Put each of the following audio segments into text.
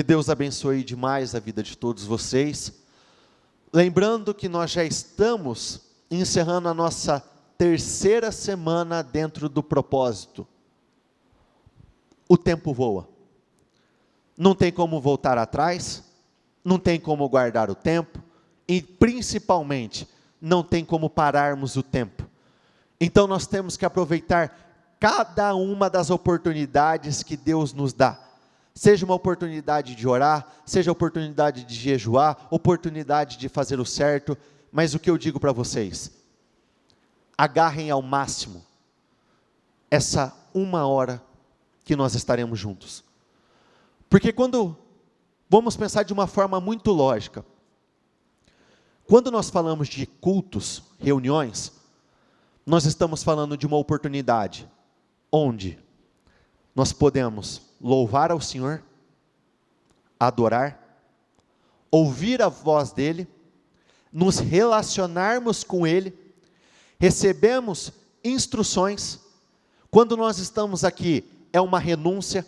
Que Deus abençoe demais a vida de todos vocês. Lembrando que nós já estamos encerrando a nossa terceira semana dentro do propósito. O tempo voa. Não tem como voltar atrás, não tem como guardar o tempo, e principalmente, não tem como pararmos o tempo. Então nós temos que aproveitar cada uma das oportunidades que Deus nos dá. Seja uma oportunidade de orar, seja oportunidade de jejuar, oportunidade de fazer o certo, mas o que eu digo para vocês, agarrem ao máximo essa 1 hora que nós estaremos juntos. Porque vamos pensar de uma forma muito lógica, quando nós falamos de cultos, reuniões, nós estamos falando de uma oportunidade, onde nós podemos louvar ao Senhor, adorar, ouvir a voz dEle, nos relacionarmos com Ele, recebemos instruções. Quando nós estamos aqui, é uma renúncia,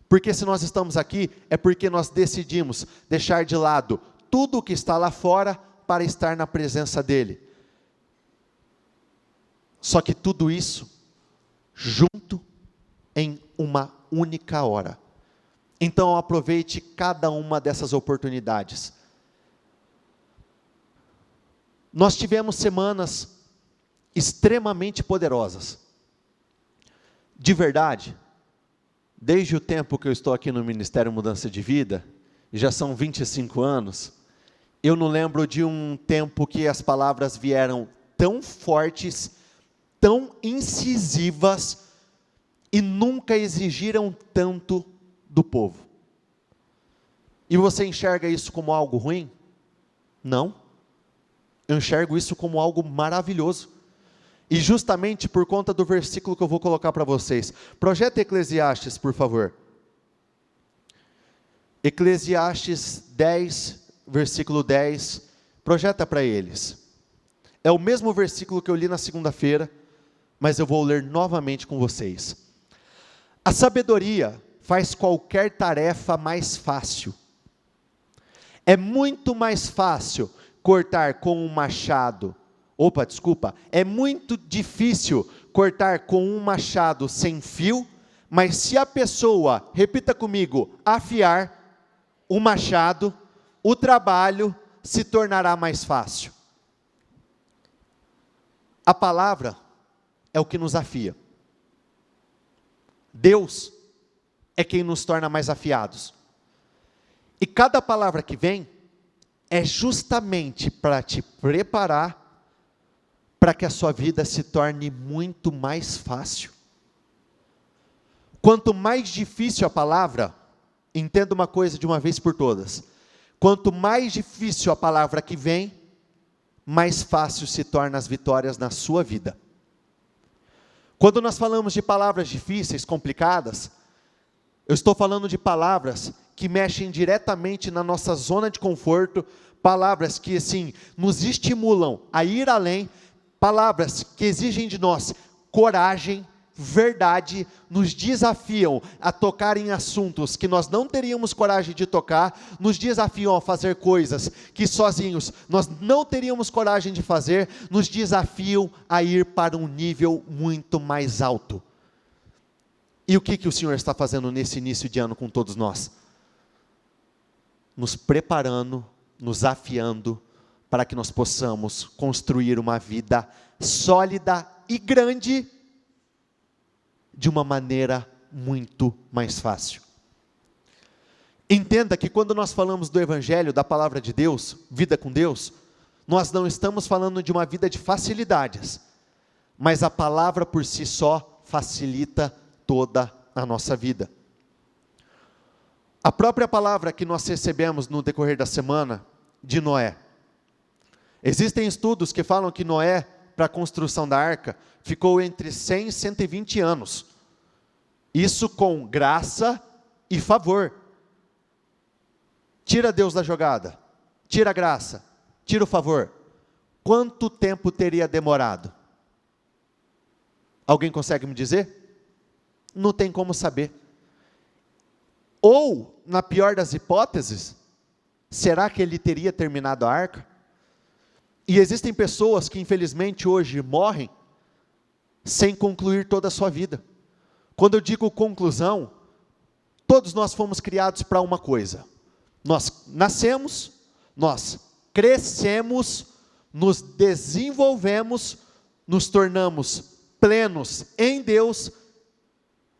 porque se nós estamos aqui, é porque nós decidimos deixar de lado tudo o que está lá fora, para estar na presença dEle. Só que tudo isso, junto em uma única hora. Então aproveite cada uma dessas oportunidades. Nós tivemos semanas extremamente poderosas. De verdade, desde o tempo que eu estou aqui no Ministério Mudança de Vida, já são 25 anos, eu não lembro de um tempo que as palavras vieram tão fortes, tão incisivas, e nunca exigiram tanto do povo. E você enxerga isso como algo ruim? Não. Eu enxergo isso como algo maravilhoso. E justamente por conta do versículo que eu vou colocar para vocês. Projeta Eclesiastes, por favor. Eclesiastes 10, versículo 10. Projeta para eles. É o mesmo versículo que eu li na segunda-feira, mas eu vou ler novamente com vocês. A sabedoria faz qualquer tarefa mais fácil. É muito mais fácil cortar com um machado. É muito difícil cortar com um machado sem fio, mas se a pessoa, repita comigo, afiar o machado, o trabalho se tornará mais fácil. A palavra é o que nos afia. Deus é quem nos torna mais afiados. E cada palavra que vem é justamente para te preparar para que a sua vida se torne muito mais fácil. Quanto mais difícil a palavra, entenda uma coisa de uma vez por todas, quanto mais difícil a palavra que vem, mais fácil se tornam as vitórias na sua vida. Quando nós falamos de palavras difíceis, complicadas, eu estou falando de palavras que mexem diretamente na nossa zona de conforto, palavras que assim, nos estimulam a ir além, palavras que exigem de nós coragem, verdade, nos desafiam a tocar em assuntos que nós não teríamos coragem de tocar, nos desafiam a fazer coisas que sozinhos nós não teríamos coragem de fazer, nos desafiam a ir para um nível muito mais alto. E o que o Senhor está fazendo nesse início de ano com todos nós? Nos preparando, nos afiando, para que nós possamos construir uma vida sólida e grande, de uma maneira muito mais fácil. Entenda que quando nós falamos do Evangelho, da Palavra de Deus, vida com Deus, nós não estamos falando de uma vida de facilidades, mas a palavra por si só facilita toda a nossa vida. A própria palavra que nós recebemos no decorrer da semana, de Noé. Existem estudos que falam que Noé, para a construção da arca, ficou entre 100 e 120 anos. Isso com graça e favor. Tira Deus da jogada, tira a graça, tira o favor. Quanto tempo teria demorado? Alguém consegue me dizer? Não tem como saber. Ou, na pior das hipóteses, será que ele teria terminado a arca? E existem pessoas que infelizmente hoje morrem sem concluir toda a sua vida. Quando eu digo conclusão, todos nós fomos criados para uma coisa. Nós nascemos, nós crescemos, nos desenvolvemos, nos tornamos plenos em Deus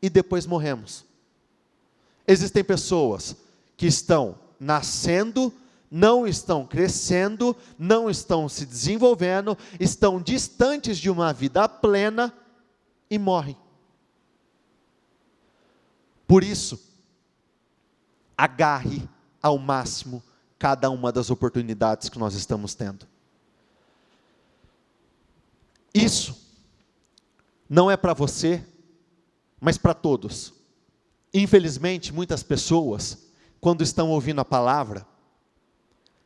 e depois morremos. Existem pessoas que estão nascendo, não estão crescendo, não estão se desenvolvendo, estão distantes de uma vida plena e morrem. Por isso, agarre ao máximo cada uma das oportunidades que nós estamos tendo. Isso não é para você, mas para todos. Infelizmente, muitas pessoas, quando estão ouvindo a palavra,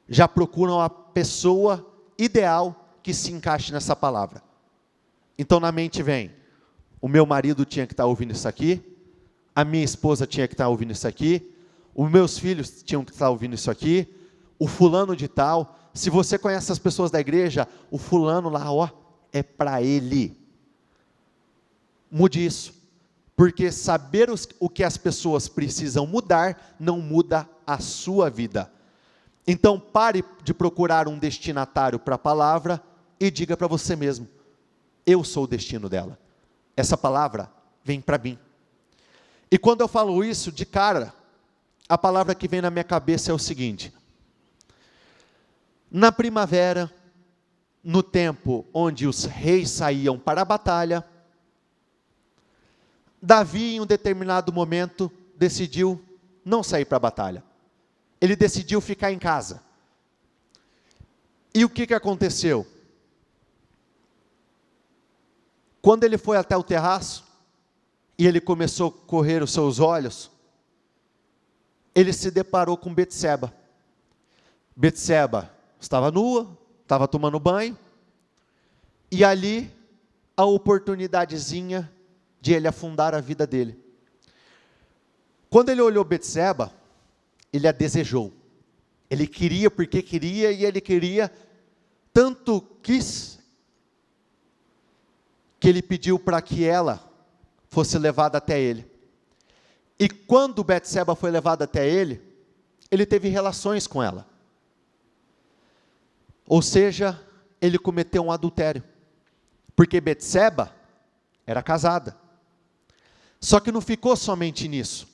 já procuram a pessoa ideal que se encaixe nessa palavra. Então na mente vem, o meu marido tinha que estar ouvindo isso aqui, a minha esposa tinha que estar ouvindo isso aqui, os meus filhos tinham que estar ouvindo isso aqui, o fulano de tal. Se você conhece as pessoas da igreja, o fulano lá, ó, é para ele. Mude isso, porque saber o que as pessoas precisam mudar, não muda a sua vida. Então pare de procurar um destinatário para a palavra, e diga para você mesmo, eu sou o destino dela. Essa palavra vem para mim. E quando eu falo isso, de cara, a palavra que vem na minha cabeça é o seguinte: na primavera, no tempo onde os reis saíam para a batalha, Davi, em um determinado momento, decidiu não sair para a batalha. Ele decidiu ficar em casa. E o que aconteceu? Quando ele foi até o terraço, e ele começou a correr os seus olhos, ele se deparou com Betseba. Betseba estava nua, estava tomando banho, e ali a oportunidadezinha de ele afundar a vida dele. Quando ele olhou Betseba, ele a desejou. Ele queria porque queria, e ele queria, tanto quis, que ele pediu para que ela fosse levada até ele. E quando Betseba foi levada até ele, ele teve relações com ela. Ou seja, ele cometeu um adultério. Porque Betseba era casada. Só que não ficou somente nisso.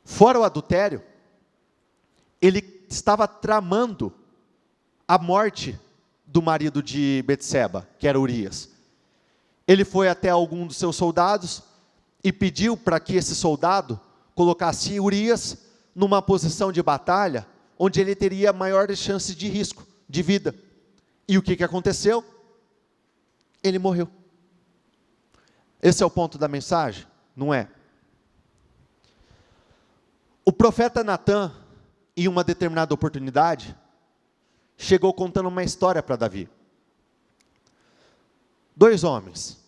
Fora o adultério, ele estava tramando a morte do marido de Betseba, que era Urias. Ele foi até algum dos seus soldados e pediu para que esse soldado colocasse Urias numa posição de batalha, onde ele teria maiores chances de risco, de vida. E o que aconteceu? Ele morreu. Esse é o ponto da mensagem? Não é? O profeta Natã, em uma determinada oportunidade, chegou contando uma história para Davi. 2 homens,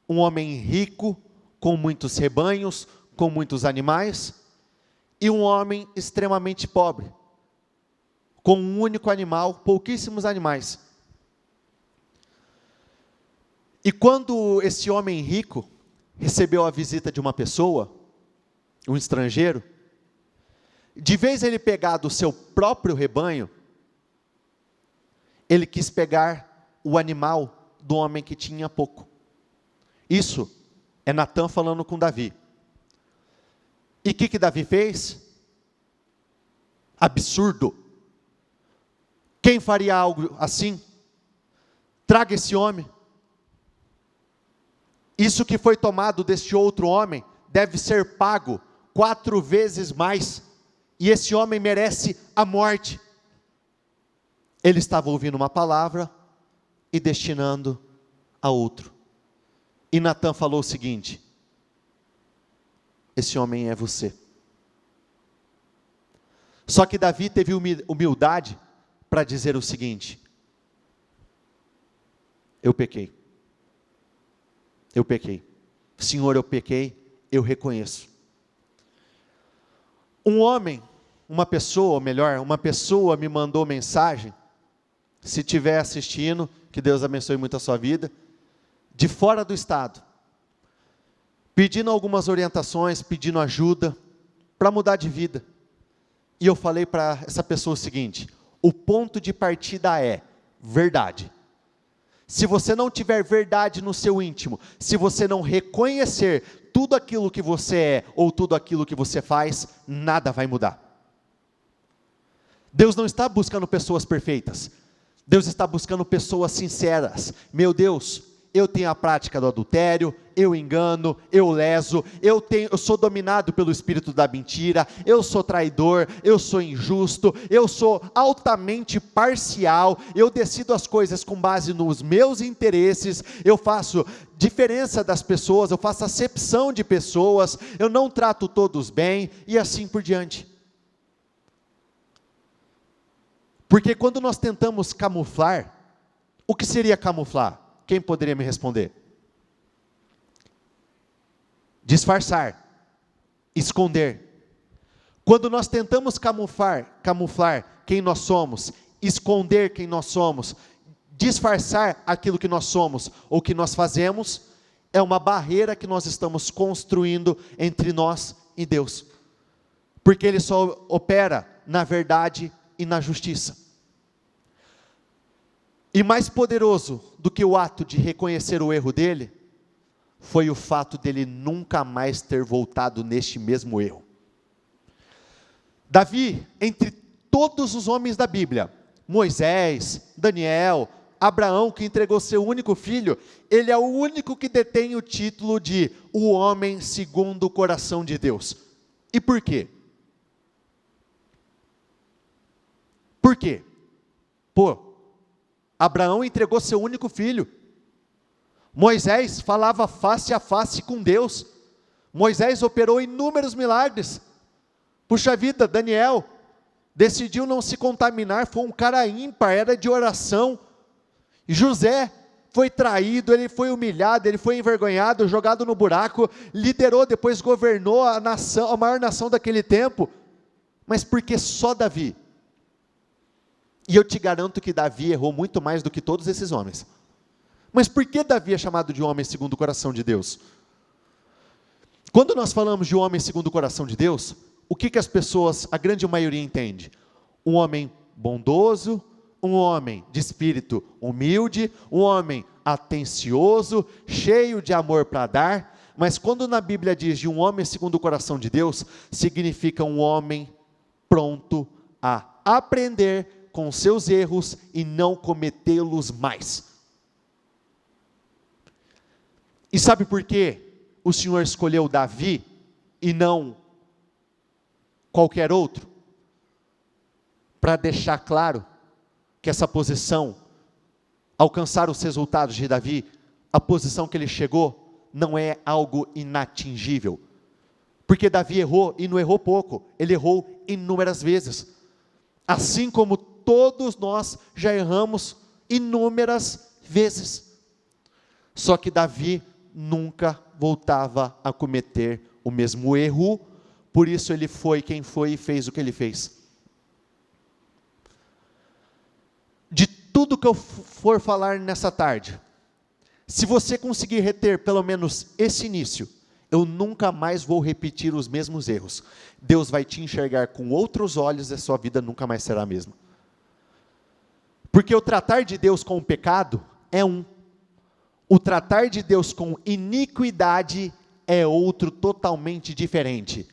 um homem rico, com muitos rebanhos, com muitos animais, e um homem extremamente pobre, com um único animal, pouquíssimos animais. E quando esse homem rico recebeu a visita de uma pessoa, um estrangeiro, de vez ele pegar do seu próprio rebanho, ele quis pegar o animal do homem que tinha pouco. Isso é Natã falando com Davi. E o que Davi fez? Absurdo. Quem faria algo assim? Traga esse homem. Isso que foi tomado deste outro homem, deve ser pago 4 vezes mais. E esse homem merece a morte. Ele estava ouvindo uma palavra e destinando a outro. E Natã falou o seguinte: esse homem é você. Só que Davi teve humildade para dizer o seguinte: eu pequei. Eu pequei. Senhor, eu pequei, eu reconheço. Um homem, uma pessoa, ou melhor, uma pessoa me mandou mensagem, se estiver assistindo, que Deus abençoe muito a sua vida, de fora do estado, pedindo algumas orientações, pedindo ajuda, para mudar de vida. E eu falei para essa pessoa o seguinte: o ponto de partida é verdade. Se você não tiver verdade no seu íntimo, se você não reconhecer tudo aquilo que você é, ou tudo aquilo que você faz, nada vai mudar. Deus não está buscando pessoas perfeitas, Deus está buscando pessoas sinceras. Meu Deus, eu tenho a prática do adultério, eu engano, eu leso, eu sou dominado pelo espírito da mentira, eu sou traidor, eu sou injusto, eu sou altamente parcial, eu decido as coisas com base nos meus interesses, eu faço diferença das pessoas, eu faço acepção de pessoas, eu não trato todos bem, e assim por diante. Porque quando nós tentamos camuflar, o que seria camuflar? Quem poderia me responder? Disfarçar, esconder. Quando nós tentamos camuflar quem nós somos, esconder quem nós somos, disfarçar aquilo que nós somos ou que nós fazemos, é uma barreira que nós estamos construindo entre nós e Deus. Porque Ele só opera na verdade e na justiça. E mais poderoso do que o ato de reconhecer o erro dele, foi o fato dele nunca mais ter voltado neste mesmo erro. Davi, entre todos os homens da Bíblia, Moisés, Daniel, Abraão, que entregou seu único filho, ele é o único que detém o título de o homem segundo o coração de Deus. E por quê? Por quê? Abraão entregou seu único filho. Moisés falava face a face com Deus. Moisés operou inúmeros milagres. Puxa vida, Daniel decidiu não se contaminar, foi um cara ímpar, era de oração. José foi traído, ele foi humilhado, ele foi envergonhado, jogado no buraco, liderou, depois governou a nação, a maior nação daquele tempo. Mas por que só Davi? E eu te garanto que Davi errou muito mais do que todos esses homens. Mas por que Davi é chamado de homem segundo o coração de Deus? Quando nós falamos de homem segundo o coração de Deus, o que as pessoas, a grande maioria entende? Um homem bondoso, um homem de espírito humilde, um homem atencioso, cheio de amor para dar. Mas quando na Bíblia diz de um homem segundo o coração de Deus, significa um homem pronto a aprender com seus erros e não cometê-los mais. E sabe por quê o Senhor escolheu Davi e não qualquer outro? Para deixar claro que essa posição, alcançar os resultados de Davi, a posição que ele chegou, não é algo inatingível. Porque Davi errou, e não errou pouco, ele errou inúmeras vezes. Assim como todos nós já erramos inúmeras vezes. Só que Davi nunca voltava a cometer o mesmo erro, por isso ele foi quem foi e fez o que ele fez. De tudo que eu for falar nessa tarde, se você conseguir reter pelo menos esse início, eu nunca mais vou repetir os mesmos erros. Deus vai te enxergar com outros olhos e a sua vida nunca mais será a mesma. Porque o tratar de Deus com o pecado é um. O tratar de Deus com iniquidade é outro totalmente diferente.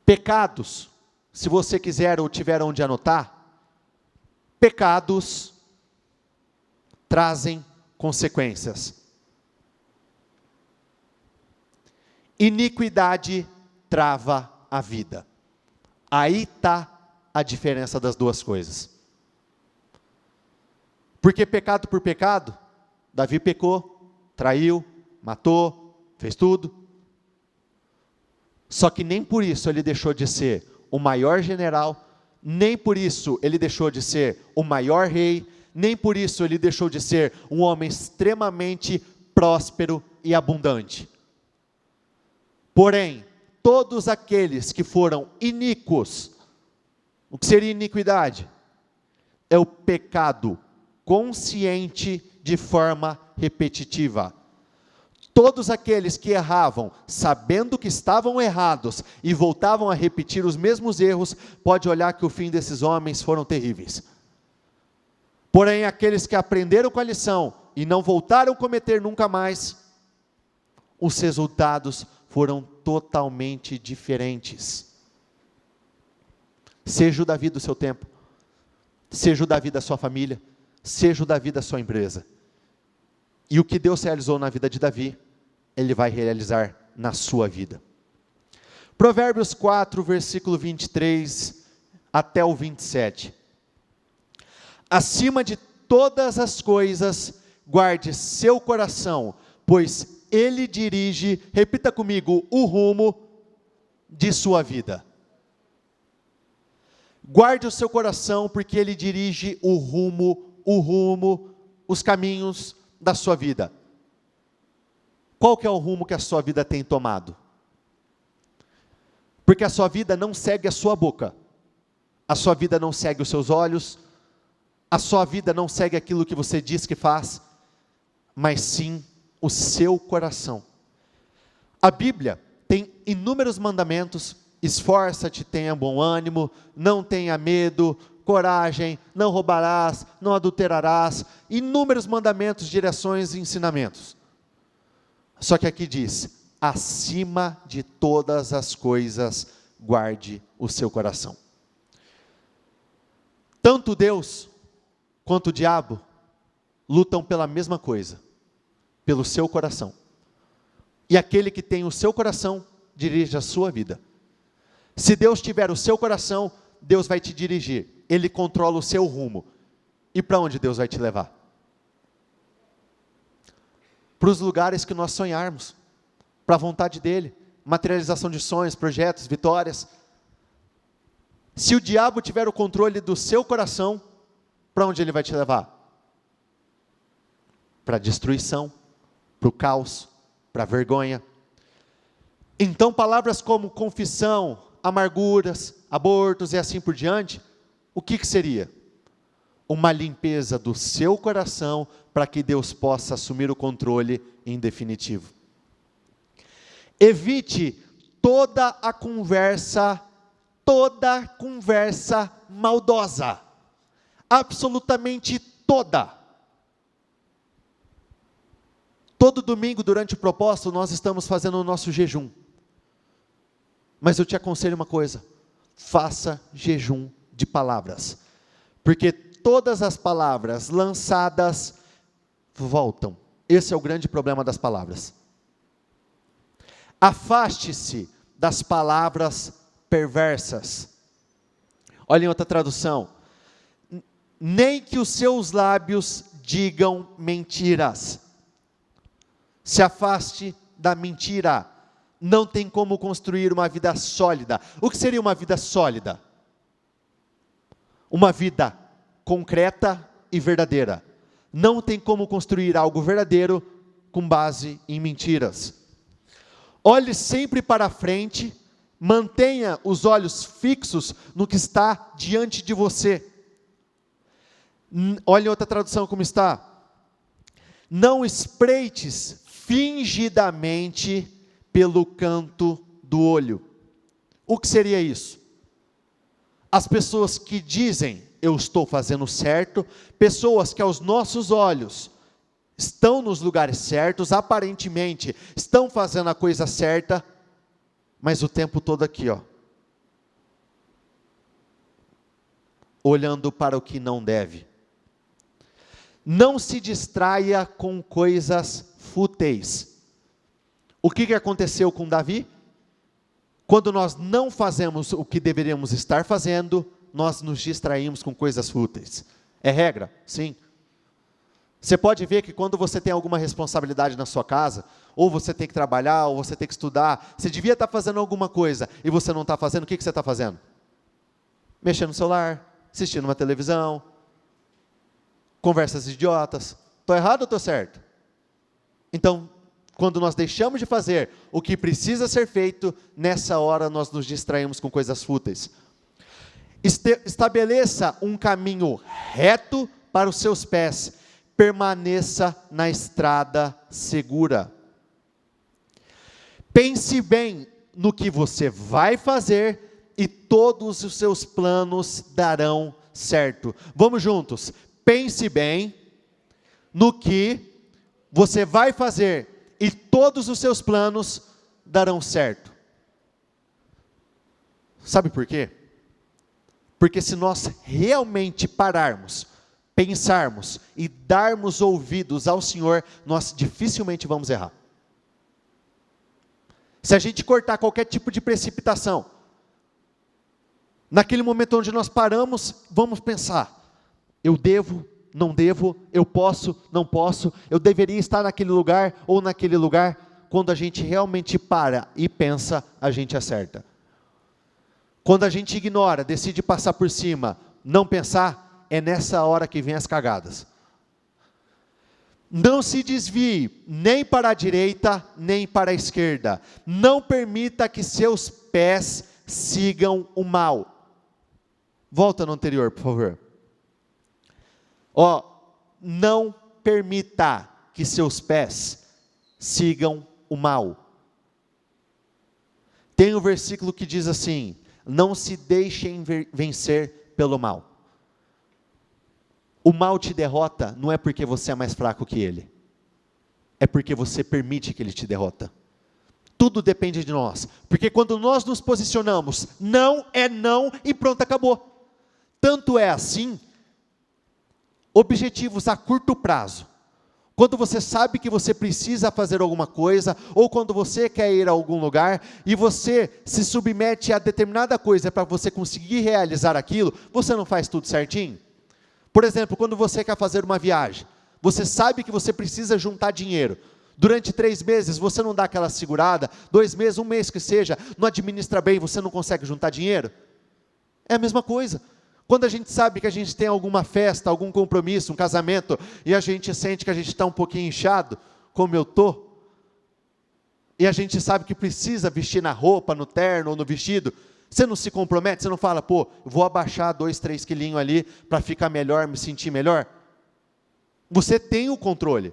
Pecados, se você quiser ou tiver onde anotar, pecados trazem consequências. Iniquidade trava a vida. Aí está a diferença das duas coisas. Porque pecado por pecado, Davi pecou, traiu, matou, fez tudo. Só que nem por isso ele deixou de ser o maior general, nem por isso ele deixou de ser o maior rei, nem por isso ele deixou de ser um homem extremamente próspero e abundante. Porém, todos aqueles que foram iníquos, o que seria iniquidade? É o pecado consciente de forma repetitiva. Todos aqueles que erravam, sabendo que estavam errados, e voltavam a repetir os mesmos erros, pode olhar que o fim desses homens foram terríveis. Porém, aqueles que aprenderam com a lição, e não voltaram a cometer nunca mais, os resultados foram totalmente diferentes. Seja o Davi do seu tempo, seja o Davi da sua família, seja o Davi da sua empresa. E o que Deus realizou na vida de Davi, Ele vai realizar na sua vida. Provérbios 4, versículo 23 até o 27. Acima de todas as coisas, guarde seu coração, pois ele dirige, repita comigo, o rumo de sua vida. Guarde o seu coração, porque ele dirige o rumo, os caminhos da sua vida. Qual que é o rumo que a sua vida tem tomado? Porque a sua vida não segue a sua boca, a sua vida não segue os seus olhos, a sua vida não segue aquilo que você diz que faz, mas sim o seu coração. A Bíblia tem inúmeros mandamentos: esforça-te, tenha bom ânimo, não tenha medo, coragem, não roubarás, não adulterarás, inúmeros mandamentos, direções e ensinamentos. Só que aqui diz: acima de todas as coisas, guarde o seu coração. Tanto Deus quanto o diabo lutam pela mesma coisa, pelo seu coração. E aquele que tem o seu coração, dirige a sua vida. Se Deus tiver o seu coração, Deus vai te dirigir. Ele controla o seu rumo. E para onde Deus vai te levar? Para os lugares que nós sonharmos, para a vontade dEle, materialização de sonhos, projetos, vitórias. Se o diabo tiver o controle do seu coração, para onde ele vai te levar? Para a destruição, para o caos, para a vergonha. Então palavras como confissão, amarguras, abortos e assim por diante, o que seria? Uma limpeza do seu coração, para que Deus possa assumir o controle em definitivo. Evite toda conversa maldosa, absolutamente toda. Todo domingo durante o propósito nós estamos fazendo o nosso jejum, mas eu te aconselho uma coisa: faça jejum de palavras, porque todas as palavras lançadas voltam. Esse é o grande problema das palavras. Afaste-se das palavras perversas. Olhem outra tradução: nem que os seus lábios digam mentiras. Se afaste da mentira. Não tem como construir uma vida sólida. O que seria uma vida sólida? Uma vida concreta e verdadeira. Não tem como construir algo verdadeiro com base em mentiras. Olhe sempre para frente, mantenha os olhos fixos no que está diante de você. Olhe outra tradução como está: não espreites fingidamente pelo canto do olho. O que seria isso? As pessoas que dizem eu estou fazendo certo, pessoas que aos nossos olhos estão nos lugares certos, aparentemente estão fazendo a coisa certa, mas o tempo todo aqui, olhando para o que não deve. Não se distraia com coisas fúteis. O que aconteceu com Davi? Quando nós não fazemos o que deveríamos estar fazendo, nós nos distraímos com coisas fúteis. É regra? Sim. Você pode ver que quando você tem alguma responsabilidade na sua casa, ou você tem que trabalhar, ou você tem que estudar, você devia estar fazendo alguma coisa, e você não está fazendo, o que você está fazendo? Mexendo no celular, assistindo uma televisão, conversas idiotas. Estou errado ou estou certo? Então, Quando nós deixamos de fazer o que precisa ser feito, nessa hora nós nos distraímos com coisas fúteis. Estabeleça um caminho reto para os seus pés, permaneça na estrada segura. Pense bem no que você vai fazer e todos os seus planos darão certo. Vamos juntos. Pense bem no que você vai fazer e todos os seus planos darão certo. Sabe por quê? Porque se nós realmente pararmos, pensarmos e darmos ouvidos ao Senhor, nós dificilmente vamos errar. Se a gente cortar qualquer tipo de precipitação, naquele momento onde nós paramos, vamos pensar: eu devo, não devo, eu posso, não posso, eu deveria estar naquele lugar ou naquele lugar. Quando a gente realmente para e pensa, a gente acerta. Quando a gente ignora, decide passar por cima, não pensar, é nessa hora que vem as cagadas. Não se desvie nem para a direita, nem para a esquerda. Não permita que seus pés sigam o mal. Volta no anterior, por favor. Não permita que seus pés sigam o mal. Tem um versículo que diz assim: não se deixem vencer pelo mal. O mal te derrota não é porque você é mais fraco que ele, é porque você permite que ele te derrota. Tudo depende de nós, porque quando nós nos posicionamos, não é não e pronto, acabou. Tanto é assim, objetivos a curto prazo. Quando você sabe que você precisa fazer alguma coisa, ou quando você quer ir a algum lugar, e você se submete a determinada coisa para você conseguir realizar aquilo, você não faz tudo certinho? Por exemplo, quando você quer fazer uma viagem, você sabe que você precisa juntar dinheiro. Durante 3 meses você não dá aquela segurada, 2 meses, 1 mês que seja, não administra bem, você não consegue juntar dinheiro? É a mesma coisa. Quando a gente sabe que a gente tem alguma festa, algum compromisso, um casamento, e a gente sente que a gente está um pouquinho inchado, como eu estou, e a gente sabe que precisa vestir na roupa, no terno ou no vestido, você não se compromete, você não fala, vou abaixar 2, 3 quilinhos ali, para ficar melhor, me sentir melhor? Você tem o controle.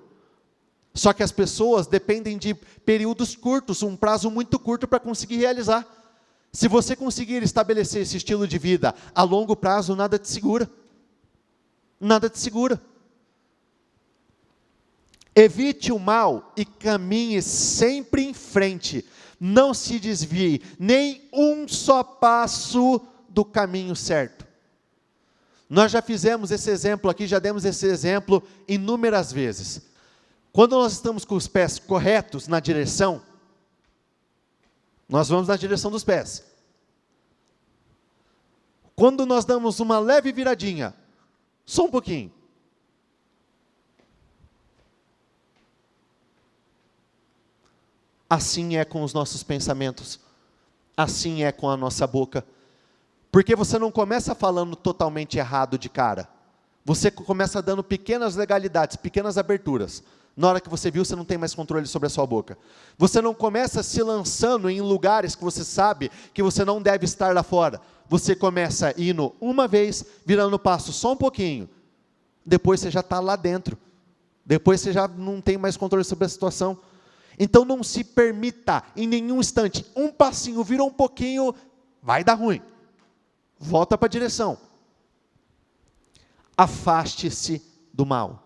Só que as pessoas dependem de períodos curtos, um prazo muito curto para conseguir realizar. Se você conseguir estabelecer esse estilo de vida a longo prazo, nada te segura. Nada te segura. Evite o mal e caminhe sempre em frente. Não se desvie nem um só passo do caminho certo. Nós já fizemos esse exemplo aqui, já demos esse exemplo inúmeras vezes. Quando nós estamos com os pés corretos na direção, nós vamos na direção dos pés. Quando nós damos uma leve viradinha, só um pouquinho, assim é com os nossos pensamentos, assim é com a nossa boca, porque você não começa falando totalmente errado de cara, você começa dando pequenas legalidades, pequenas aberturas. Na hora que você viu, você não tem mais controle sobre a sua boca. Você não começa se lançando em lugares que você sabe que você não deve estar lá fora. Você começa indo uma vez, virando o passo só um pouquinho. Depois você já está lá dentro. Depois você já não tem mais controle sobre a situação. Então não se permita em nenhum instante. Um passinho, virou um pouquinho, vai dar ruim. Volta para a direção. Afaste-se do mal.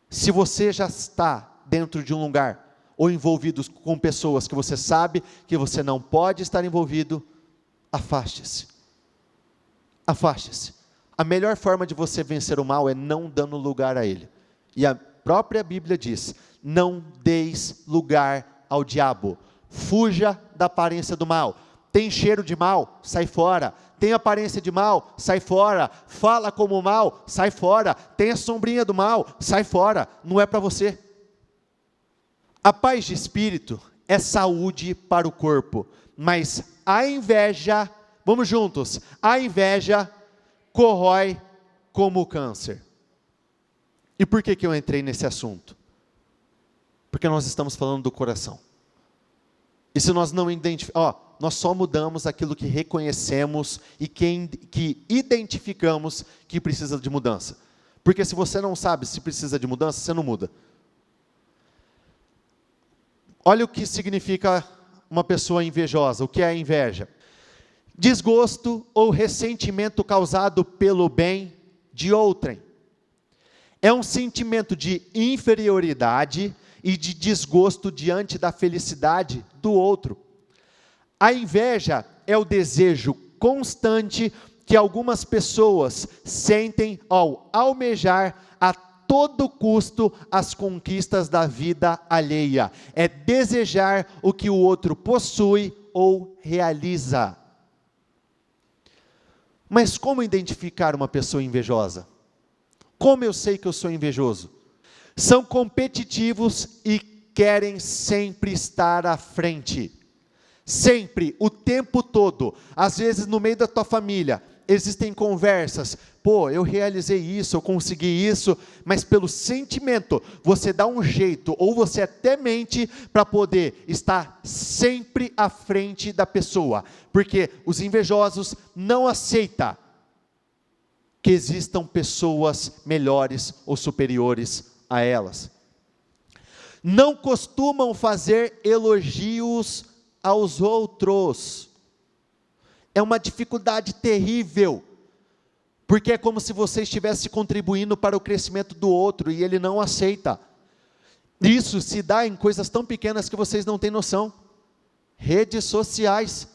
Se você já está dentro de um lugar, ou envolvido com pessoas que você sabe que você não pode estar envolvido, afaste-se. Afaste-se. A melhor forma de você vencer o mal é não dando lugar a ele. E a própria Bíblia diz, não deis lugar ao diabo. Fuja da aparência do mal. Tem cheiro de mal? Sai fora. Tem aparência de mal? Sai fora. Fala como mal? Sai fora. Tem a sombrinha do mal? Sai fora. Não é para você. A paz de espírito é saúde para o corpo, mas a inveja, vamos juntos, a inveja corrói como o câncer. E por que eu entrei nesse assunto? Porque nós estamos falando do coração. E se nós não identificamos, nós só mudamos aquilo que reconhecemos e que identificamos que precisa de mudança. Porque se você não sabe se precisa de mudança, você não muda. Olha o que significa uma pessoa invejosa, o que é a inveja. Desgosto ou ressentimento causado pelo bem de outrem. É um sentimento de inferioridade e de desgosto diante da felicidade do outro. A inveja é o desejo constante que algumas pessoas sentem ao almejar a todo custo as conquistas da vida alheia. É desejar o que o outro possui ou realiza. Mas como identificar uma pessoa invejosa? Como eu sei que eu sou invejoso? São competitivos e querem sempre estar à frente. Sempre, o tempo todo. Às vezes no meio da tua família, existem conversas. Pô, eu realizei isso, eu consegui isso. Mas pelo sentimento, você dá um jeito, ou você até mente para poder estar sempre à frente da pessoa. Porque os invejosos não aceitam que existam pessoas melhores ou superiores a elas. Não costumam fazer elogios aos outros. É uma dificuldade terrível, porque é como se você estivesse contribuindo para o crescimento do outro, e ele não aceita. Isso se dá em coisas tão pequenas que vocês não têm noção. Redes sociais.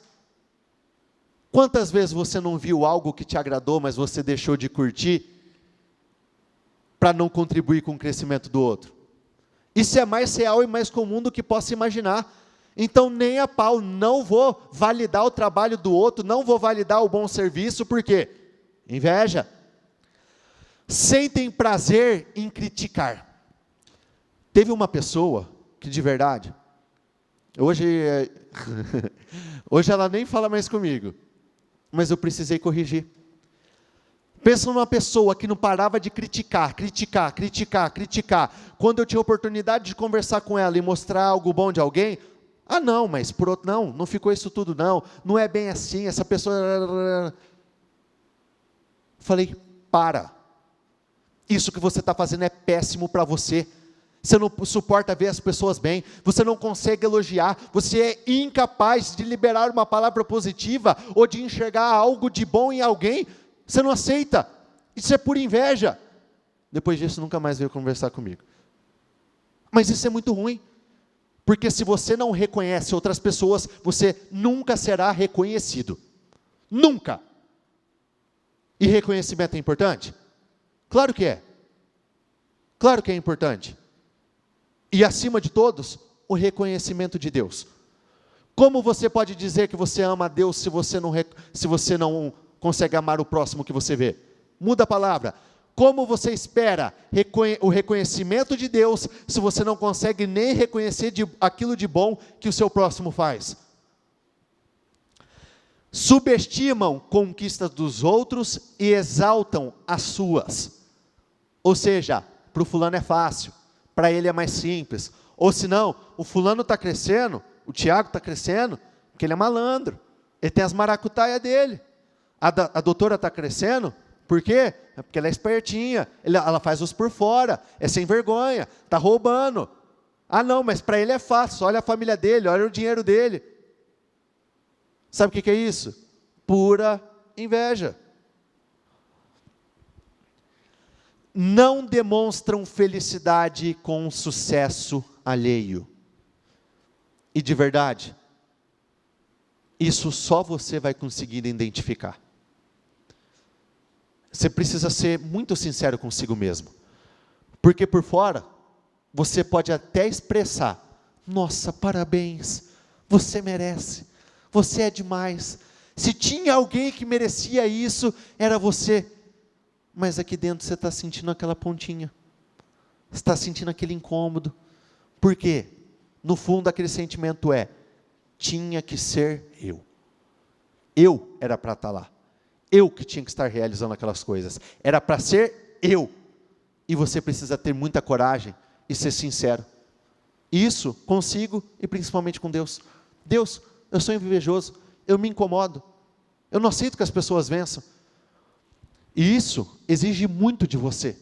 Quantas vezes você não viu algo que te agradou, mas você deixou de curtir, para não contribuir com o crescimento do outro? Isso é mais real e mais comum do que possa imaginar. Então nem a pau, não vou validar o trabalho do outro, não vou validar o bom serviço, por quê? Inveja. Sentem prazer em criticar. Teve uma pessoa que de verdade, hoje ela nem fala mais comigo, mas eu precisei corrigir. Pensa numa pessoa que não parava de criticar. Quando eu tinha oportunidade de conversar com ela e mostrar algo bom de alguém, não, mas por outro, não ficou isso tudo não é bem assim, essa pessoa... Falei, para, isso que você está fazendo é péssimo para você não suporta ver as pessoas bem, você não consegue elogiar, você é incapaz de liberar uma palavra positiva, ou de enxergar algo de bom em alguém, você não aceita, isso é pura inveja. Depois disso nunca mais veio conversar comigo. Mas isso é muito ruim, porque se você não reconhece outras pessoas, você nunca será reconhecido, nunca. E reconhecimento é importante? Claro que é importante. E acima de todos, o reconhecimento de Deus. Como você pode dizer que você ama a Deus se você não consegue amar o próximo que você vê? Muda a palavra. Como você espera o reconhecimento de Deus se você não consegue nem reconhecer aquilo de bom que o seu próximo faz? Subestimam conquistas dos outros e exaltam as suas. Ou seja, para o fulano é fácil, para ele é mais simples. Ou senão, o fulano está crescendo, o Tiago está crescendo, porque ele é malandro, ele tem as maracutaias dele. A doutora está crescendo, por quê? É porque ela é espertinha, ela faz os por fora, é sem vergonha, está roubando. Não, mas para ele é fácil, olha a família dele, olha o dinheiro dele. Sabe o que é isso? Pura inveja. Não demonstram felicidade com o sucesso alheio. E de verdade, isso só você vai conseguir identificar. Você precisa ser muito sincero consigo mesmo. Porque por fora, você pode até expressar, nossa, parabéns, você merece, você é demais. Se tinha alguém que merecia isso, era você. Mas aqui dentro você está sentindo aquela pontinha. Você está sentindo aquele incômodo. Por quê? No fundo aquele sentimento tinha que ser eu. Eu era para estar lá. Eu que tinha que estar realizando aquelas coisas. Era para ser eu. E você precisa ter muita coragem e ser sincero. Isso consigo e principalmente com Deus. Deus, eu sou invejoso, eu me incomodo, eu não aceito que as pessoas vençam. E isso exige muito de você.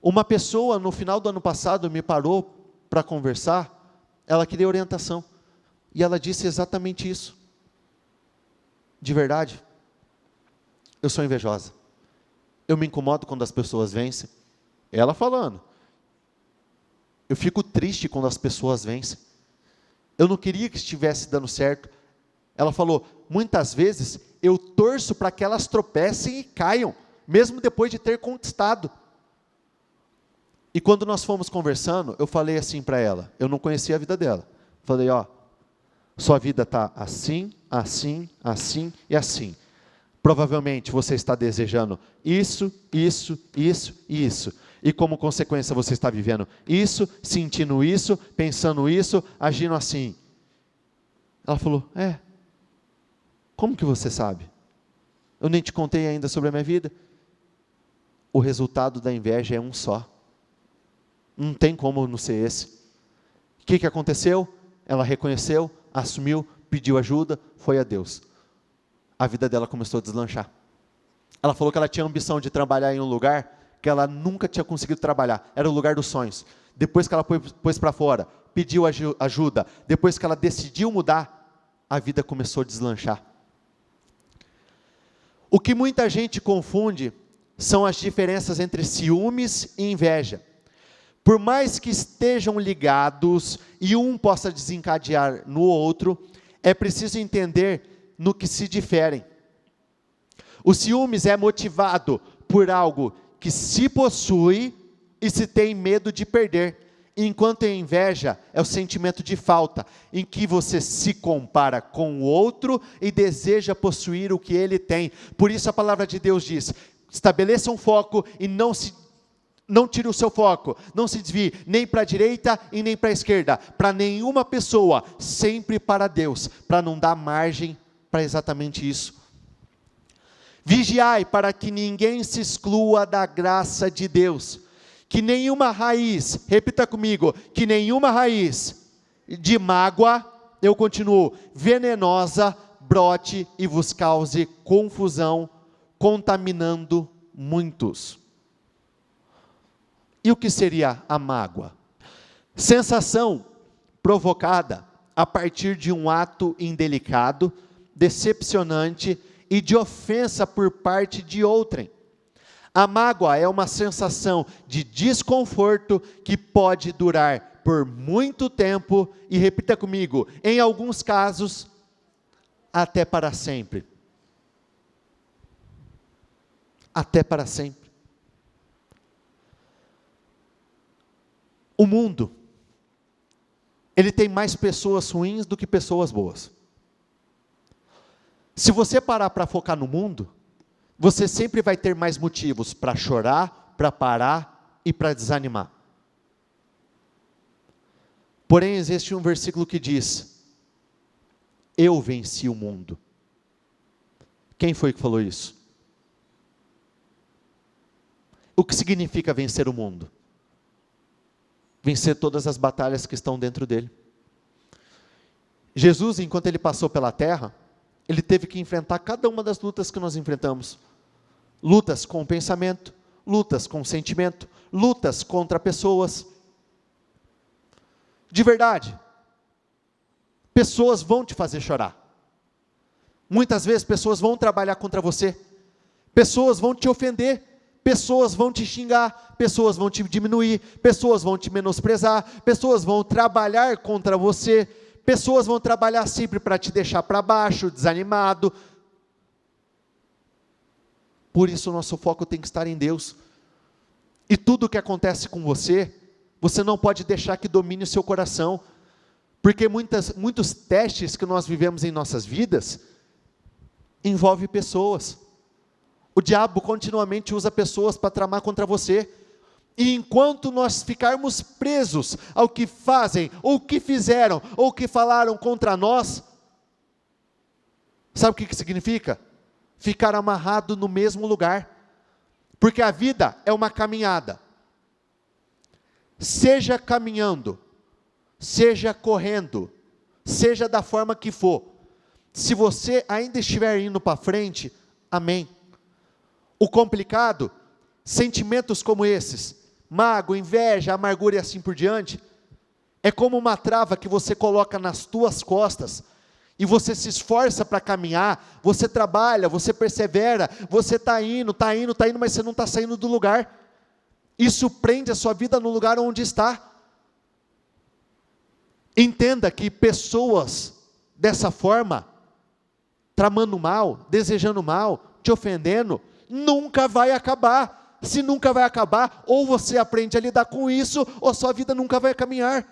Uma pessoa no final do ano passado me parou para conversar, ela queria orientação, e ela disse exatamente isso. De verdade, eu sou invejosa, eu me incomodo quando as pessoas vencem. Ela falando, eu fico triste quando as pessoas vencem, eu não queria que estivesse dando certo. Ela falou, muitas vezes eu torço para que elas tropecem e caiam, mesmo depois de ter conquistado. E quando nós fomos conversando, eu falei assim para ela, eu não conhecia a vida dela, falei, sua vida está assim, assim, assim e assim. Provavelmente você está desejando isso, isso, isso e isso. E como consequência você está vivendo isso, sentindo isso, pensando isso, agindo assim. Ela falou, como que você sabe? Eu nem te contei ainda sobre a minha vida. O resultado da inveja é um só. Não tem como não ser esse. O que aconteceu? Ela reconheceu, assumiu, pediu ajuda, foi a Deus. A vida dela começou a deslanchar. Ela falou que ela tinha a ambição de trabalhar em um lugar que ela nunca tinha conseguido trabalhar. Era o lugar dos sonhos. Depois que ela pôs para fora, pediu ajuda, depois que ela decidiu mudar, a vida começou a deslanchar. O que muita gente confunde são as diferenças entre ciúmes e inveja. Por mais que estejam ligados e um possa desencadear no outro, é preciso entender no que se diferem. O ciúmes é motivado por algo que se possui e se tem medo de perder, enquanto a inveja é o sentimento de falta, em que você se compara com o outro e deseja possuir o que ele tem. Por isso a palavra de Deus diz, estabeleça um foco e não tire o seu foco, não se desvie nem para a direita e nem para a esquerda, para nenhuma pessoa, sempre para Deus, para não dar margem para exatamente isso. Vigiai para que ninguém se exclua da graça de Deus, que nenhuma raiz, repita comigo, que nenhuma raiz de mágoa, eu continuo, venenosa, brote e vos cause confusão, contaminando muitos. E o que seria a mágoa? Sensação provocada a partir de um ato indelicado, decepcionante e de ofensa por parte de outrem. A mágoa é uma sensação de desconforto que pode durar por muito tempo e, repita comigo, em alguns casos, até para sempre. Até para sempre. O mundo, ele tem mais pessoas ruins do que pessoas boas. Se você parar para focar no mundo, você sempre vai ter mais motivos para chorar, para parar e para desanimar. Porém, existe um versículo que diz, eu venci o mundo. Quem foi que falou isso? O que significa vencer o mundo? Vencer todas as batalhas que estão dentro dele. Jesus, enquanto ele passou pela terra, ele teve que enfrentar cada uma das lutas que nós enfrentamos. Lutas com o pensamento, lutas com o sentimento, lutas contra pessoas. De verdade, pessoas vão te fazer chorar. Muitas vezes pessoas vão trabalhar contra você. Pessoas vão te ofender. Pessoas vão te xingar. Pessoas vão te diminuir. Pessoas vão te menosprezar. Pessoas vão trabalhar contra você. Pessoas vão trabalhar sempre para te deixar para baixo, desanimado. Por isso o nosso foco tem que estar em Deus. E tudo o que acontece com você, você não pode deixar que domine o seu coração. Porque muitos testes que nós vivemos em nossas vidas, envolve pessoas. O diabo continuamente usa pessoas para tramar contra você. E enquanto nós ficarmos presos ao que fazem, ou que fizeram, ou que falaram contra nós, sabe o que significa? Ficar amarrado no mesmo lugar. Porque a vida é uma caminhada. Seja caminhando seja correndo, seja da forma que for, se você ainda estiver indo para frente, amém. O complicado, sentimentos como esses, mágoa, inveja, amargura e assim por diante, é como uma trava que você coloca nas tuas costas, e você se esforça para caminhar, você trabalha, você persevera, você está indo, mas você não está saindo do lugar. Isso prende a sua vida no lugar onde está. Entenda que pessoas dessa forma, tramando mal, desejando mal, te ofendendo, nunca vai acabar. Se nunca vai acabar, ou você aprende a lidar com isso, ou sua vida nunca vai caminhar.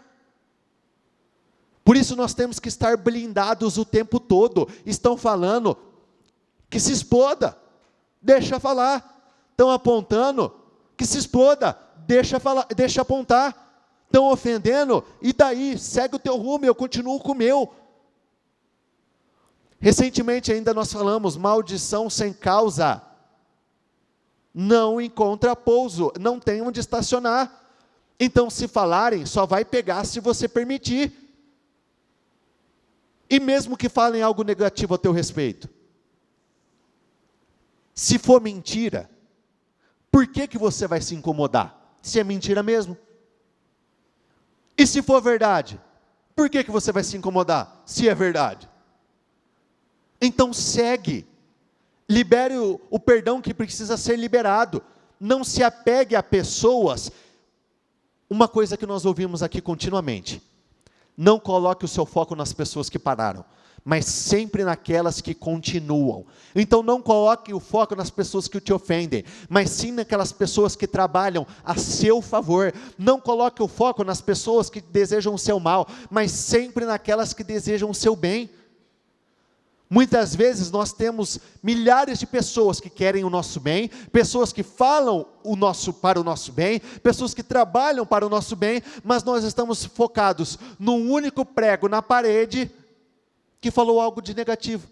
Por isso nós temos que estar blindados o tempo todo. Estão falando, que se exploda, deixa falar. Estão apontando, que se exploda, deixa falar, deixa apontar. Estão ofendendo, e daí? Segue o teu rumo, eu continuo com o meu. Recentemente ainda nós falamos, maldição sem causa não encontra pouso, não tem onde estacionar. Então se falarem, só vai pegar se você permitir. E mesmo que falem algo negativo a teu respeito, se for mentira, por que você vai se incomodar? Se é mentira mesmo. E se for verdade, por que você vai se incomodar? Se é verdade. Então segue, libere o perdão que precisa ser liberado, não se apegue a pessoas. Uma coisa que nós ouvimos aqui continuamente, não coloque o seu foco nas pessoas que pararam, mas sempre naquelas que continuam. Então não coloque o foco nas pessoas que te ofendem, mas sim naquelas pessoas que trabalham a seu favor. Não coloque o foco nas pessoas que desejam o seu mal, mas sempre naquelas que desejam o seu bem. Muitas vezes nós temos milhares de pessoas que querem o nosso bem, pessoas que falam para o nosso bem, pessoas que trabalham para o nosso bem, mas nós estamos focados num único prego na parede que falou algo de negativo.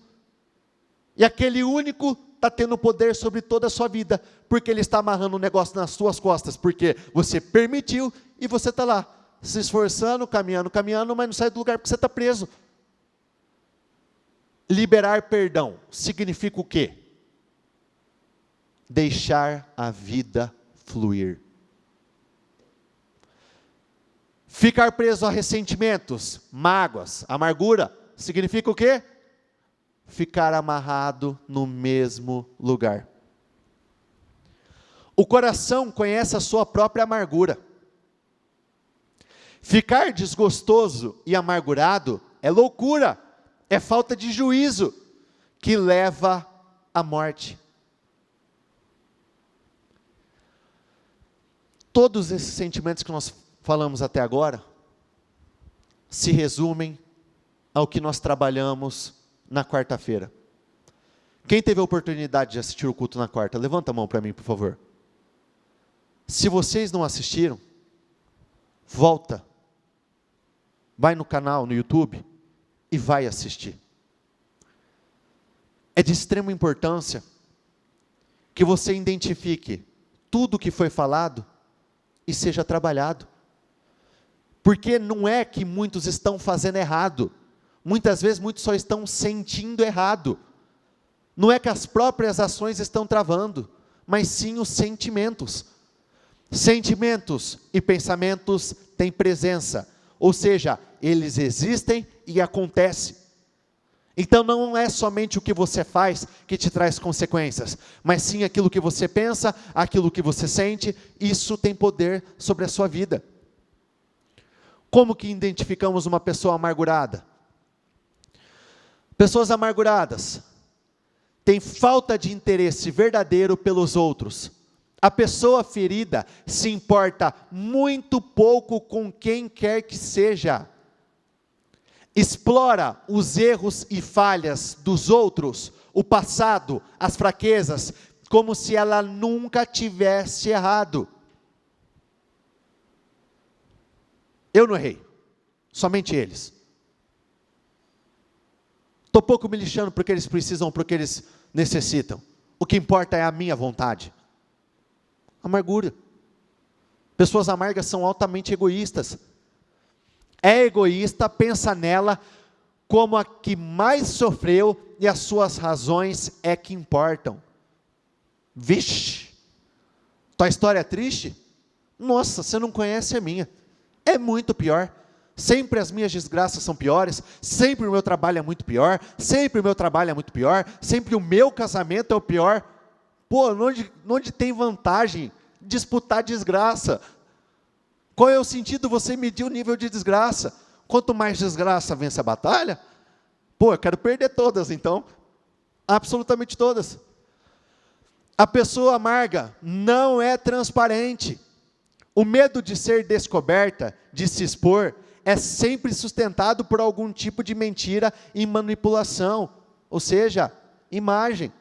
E aquele único está tendo poder sobre toda a sua vida, porque ele está amarrando um negócio nas suas costas, porque você permitiu e você está lá, se esforçando, caminhando, mas não sai do lugar porque você está preso. Liberar perdão significa o quê? Deixar a vida fluir. Ficar preso a ressentimentos, mágoas, amargura, significa o quê? Ficar amarrado no mesmo lugar. O coração conhece a sua própria amargura. Ficar desgostoso e amargurado é loucura. É falta de juízo que leva à morte. Todos esses sentimentos que nós falamos até agora se resumem ao que nós trabalhamos na quarta-feira. Quem teve a oportunidade de assistir o culto na quarta, levanta a mão para mim, por favor. Se vocês não assistiram, volta. Vai no canal, no YouTube, e vai assistir. É de extrema importância que você identifique tudo o que foi falado e seja trabalhado. Porque não é que muitos estão fazendo errado, muitas vezes muitos só estão sentindo errado. Não é que as próprias ações estão travando, mas sim os sentimentos. Sentimentos e pensamentos têm presença, ou seja, eles existem e acontecem. Então não é somente o que você faz que te traz consequências, mas sim aquilo que você pensa, aquilo que você sente, isso tem poder sobre a sua vida. Como que identificamos uma pessoa amargurada? Pessoas amarguradas têm falta de interesse verdadeiro pelos outros. A pessoa ferida se importa muito pouco com quem quer que seja. Explora os erros e falhas dos outros, o passado, as fraquezas, como se ela nunca tivesse errado. Eu não errei, somente eles. Estou pouco me lixando porque eles precisam, porque eles necessitam. O que importa é a minha vontade. Amargura. Pessoas amargas são altamente egoístas. é egoísta, pensa nela como a que mais sofreu e as suas razões é que importam. Vixe, tua história é triste? Nossa, você não conhece a minha. É muito pior. Sempre as minhas desgraças são piores, sempre o meu trabalho é muito pior, sempre o meu trabalho é muito pior, sempre o meu casamento é o pior. Pô, onde tem vantagem disputar desgraça? Qual é o sentido você medir o nível de desgraça? Quanto mais desgraça vence a batalha, pô, eu quero perder todas então, absolutamente todas. A pessoa amarga não é transparente. O medo de ser descoberta, de se expor, é sempre sustentado por algum tipo de mentira e manipulação, ou seja, imagem.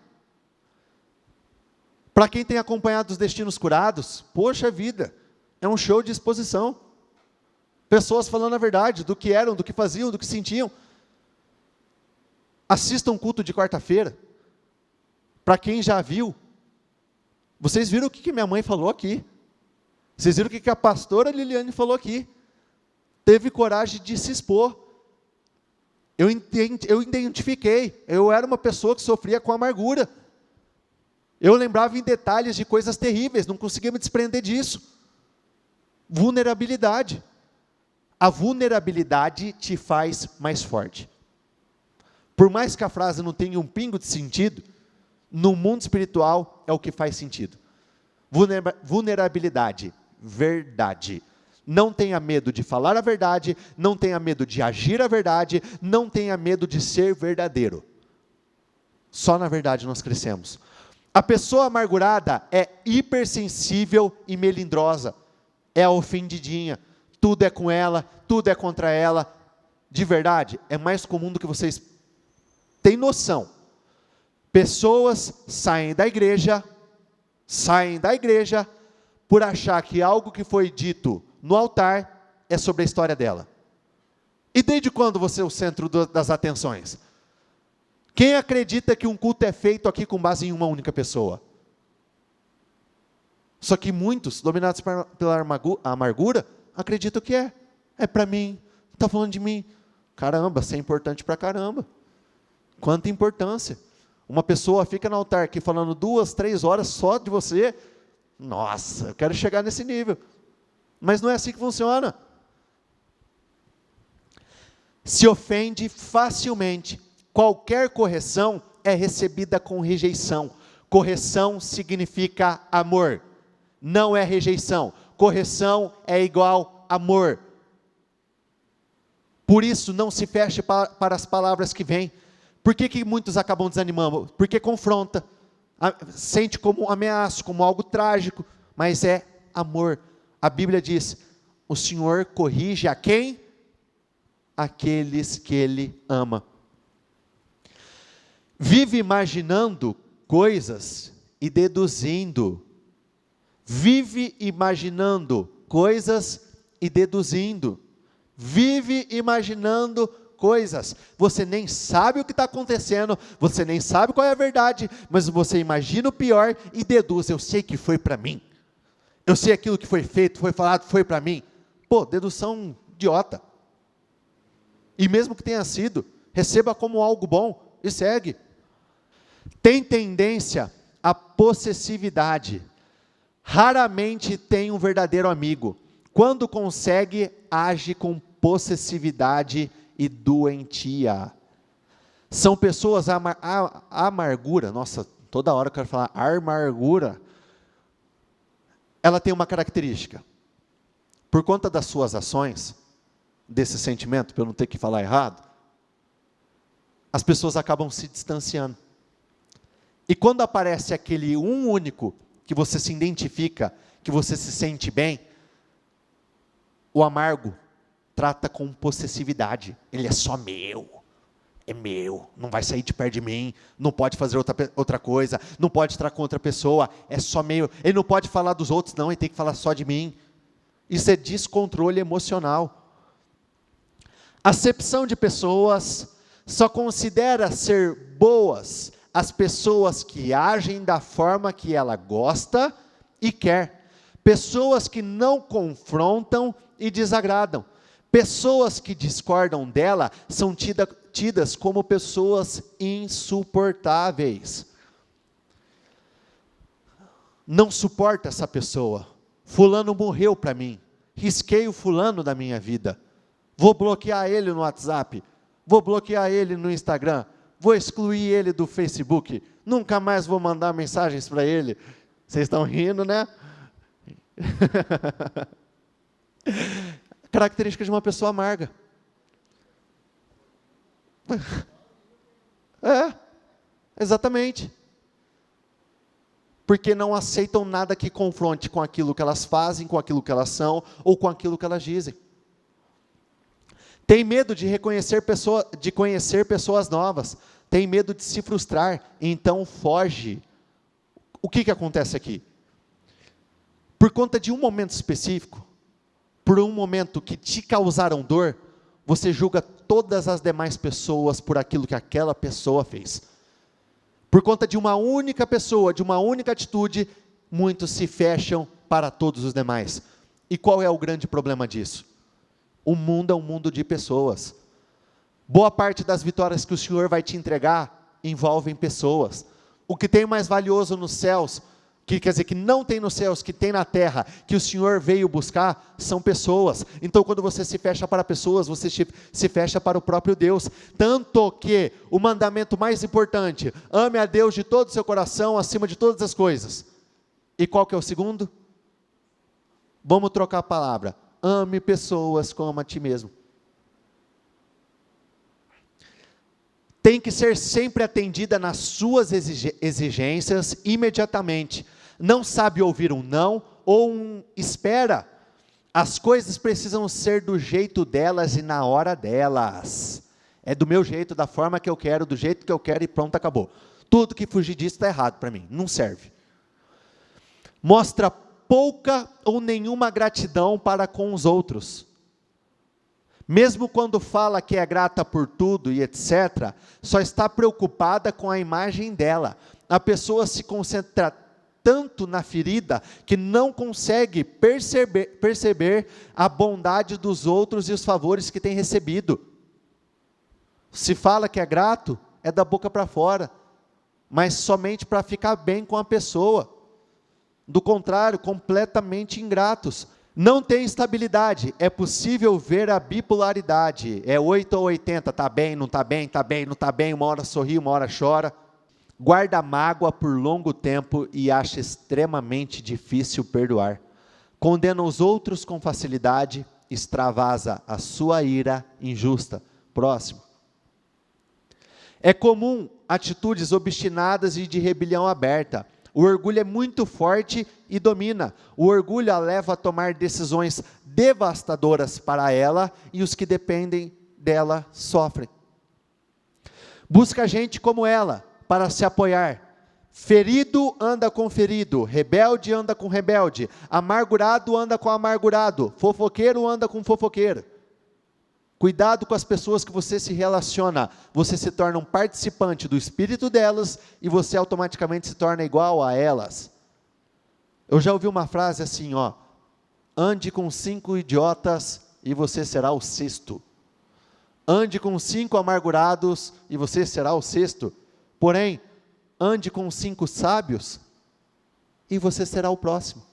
Para quem tem acompanhado os Destinos Curados, poxa vida, é um show de exposição. Pessoas falando a verdade, do que eram, do que faziam, do que sentiam. Assistam um culto de quarta-feira. Para quem já viu, vocês viram o que minha mãe falou aqui. Vocês viram o que a pastora Liliane falou aqui. Teve coragem de se expor. Eu identifiquei, eu era uma pessoa que sofria com amargura. Eu lembrava em detalhes de coisas terríveis, não conseguia me desprender disso. Vulnerabilidade. A vulnerabilidade te faz mais forte. Por mais que a frase não tenha um pingo de sentido, no mundo espiritual é o que faz sentido. Vulnerabilidade, verdade. Não tenha medo de falar a verdade, não tenha medo de agir a verdade, não tenha medo de ser verdadeiro. Só na verdade nós crescemos. A pessoa amargurada é hipersensível e melindrosa, é a ofendidinha, tudo é com ela, tudo é contra ela. De verdade, é mais comum do que vocês têm noção. Pessoas saem da igreja por achar que algo que foi dito no altar é sobre a história dela. E desde quando você é o centro das atenções? Quem acredita que um culto é feito aqui com base em uma única pessoa? Só que muitos, dominados pela amargura, acreditam que é para mim, está falando de mim. Caramba, você é importante para caramba. Quanta importância. Uma pessoa fica no altar aqui falando 2, 3 horas só de você. Nossa, eu quero chegar nesse nível. Mas não é assim que funciona. Se ofende facilmente. Qualquer correção é recebida com rejeição. Correção significa amor. Não é rejeição. Correção é igual amor. Por isso, não se feche para as palavras que vêm. Por que muitos acabam desanimando? Porque confronta. Sente como um ameaço, como algo trágico. Mas é amor. A Bíblia diz, o Senhor corrige a quem? Aqueles que Ele ama. Vive imaginando coisas e deduzindo. Vive imaginando coisas e deduzindo. Vive imaginando coisas. Você nem sabe o que está acontecendo, você nem sabe qual é a verdade, mas você imagina o pior e deduz, eu sei que foi para mim. Eu sei aquilo que foi feito, foi falado, foi para mim. Pô, dedução idiota. E mesmo que tenha sido, receba como algo bom e segue. Tem tendência à possessividade. Raramente tem um verdadeiro amigo. Quando consegue, age com possessividade e doentia. São pessoas amargura. Nossa, toda hora eu quero falar amargura. Ela tem uma característica. Por conta das suas ações, desse sentimento, para eu não ter que falar errado, as pessoas acabam se distanciando. E quando aparece aquele um único, que você se identifica, que você se sente bem, o amargo trata com possessividade. Ele é só meu, é meu, não vai sair de perto de mim, não pode fazer outra coisa, não pode estar com outra pessoa, é só meu. Ele não pode falar dos outros, não, ele tem que falar só de mim. Isso é descontrole emocional. Acepção de pessoas só considera ser boas as pessoas que agem da forma que ela gosta e quer. Pessoas que não confrontam e desagradam. Pessoas que discordam dela são tidas como pessoas insuportáveis. Não suporta essa pessoa. Fulano morreu para mim. Risquei o fulano da minha vida. Vou bloquear ele no WhatsApp. Vou bloquear ele no Instagram. Vou excluir ele do Facebook. Nunca mais vou mandar mensagens para ele. Vocês estão rindo, né? Característica de uma pessoa amarga. Exatamente. Porque não aceitam nada que confronte com aquilo que elas fazem, com aquilo que elas são, ou com aquilo que elas dizem. Tem medo de conhecer pessoas novas. Tem medo de se frustrar, então foge. O que acontece aqui? Por conta de um momento específico, por um momento que te causaram dor, você julga todas as demais pessoas por aquilo que aquela pessoa fez. Por conta de uma única pessoa, de uma única atitude, muitos se fecham para todos os demais. E qual é o grande problema disso? O mundo é um mundo de pessoas. Boa parte das vitórias que o Senhor vai te entregar envolvem pessoas. O que tem mais valioso nos céus, que não tem nos céus, que tem na terra, que o Senhor veio buscar, são pessoas. Então quando você se fecha para pessoas, você se fecha para o próprio Deus. Tanto que o mandamento mais importante, ame a Deus de todo o seu coração, acima de todas as coisas. E qual que é o segundo? Vamos trocar a palavra. Ame pessoas como a ti mesmo. Tem que ser sempre atendida nas suas exigências imediatamente. Não sabe ouvir um não ou um espera. As coisas precisam ser do jeito delas e na hora delas. É do meu jeito, da forma que eu quero, do jeito que eu quero e pronto, acabou. Tudo que fugir disso está errado para mim, não serve. Mostra pouca ou nenhuma gratidão para com os outros. Mesmo quando fala que é grata por tudo e etc., só está preocupada com a imagem dela. A pessoa se concentra tanto na ferida que não consegue perceber a bondade dos outros e os favores que tem recebido. Se fala que é grato, é da boca para fora, mas somente para ficar bem com a pessoa. Do contrário, completamente ingratos. Não tem estabilidade, é possível ver a bipolaridade, é 8 ou 80, está bem, não está bem, está bem, não está bem, uma hora sorri, uma hora chora. Guarda mágoa por longo tempo e acha extremamente difícil perdoar. Condena os outros com facilidade, extravasa a sua ira injusta. Próximo. É comum atitudes obstinadas e de rebelião aberta. O orgulho é muito forte e domina. O orgulho a leva a tomar decisões devastadoras para ela e os que dependem dela sofrem. Busca gente como ela para se apoiar. Ferido anda com ferido, rebelde anda com rebelde, amargurado anda com amargurado, fofoqueiro anda com fofoqueiro. Cuidado com as pessoas que você se relaciona, você se torna um participante do espírito delas e você automaticamente se torna igual a elas. Eu já ouvi uma frase assim, ande com 5 idiotas e você será o sexto. Ande com 5 amargurados e você será o sexto. Porém, ande com 5 sábios e você será o próximo.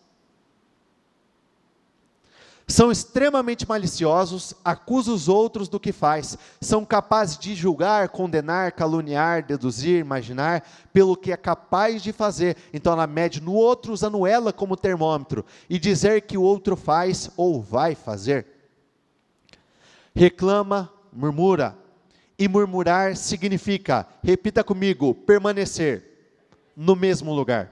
São extremamente maliciosos, acusam os outros do que faz, são capazes de julgar, condenar, caluniar, deduzir, imaginar, pelo que é capaz de fazer. Então ela mede no outro, usando ela como termômetro, e dizer que o outro faz ou vai fazer. Reclama, murmura, e murmurar significa, repita comigo, permanecer no mesmo lugar.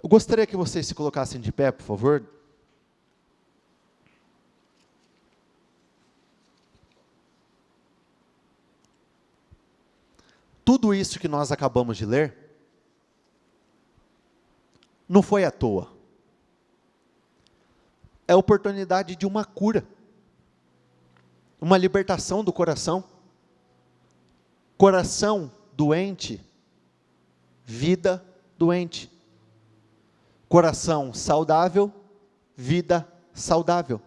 Eu gostaria que vocês se colocassem de pé, por favor. Tudo isso que nós acabamos de ler, não foi à toa. É a oportunidade de uma cura, uma libertação do coração. Coração doente, vida doente. Coração saudável, vida saudável.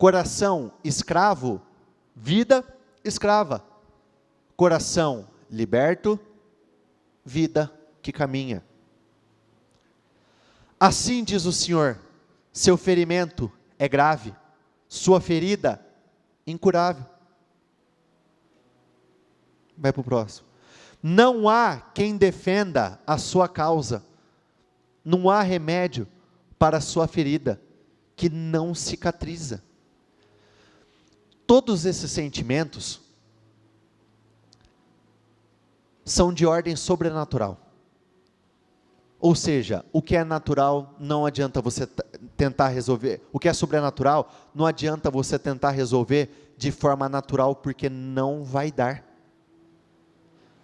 Coração escravo, vida escrava. Coração liberto, vida que caminha. Assim diz o Senhor, seu ferimento é grave, sua ferida incurável. Vai para o próximo. Não há quem defenda a sua causa, não há remédio para a sua ferida, que não cicatriza. Todos esses sentimentos são de ordem sobrenatural. Ou seja, o que é natural não adianta você tentar resolver. O que é sobrenatural não adianta você tentar resolver de forma natural, porque não vai dar.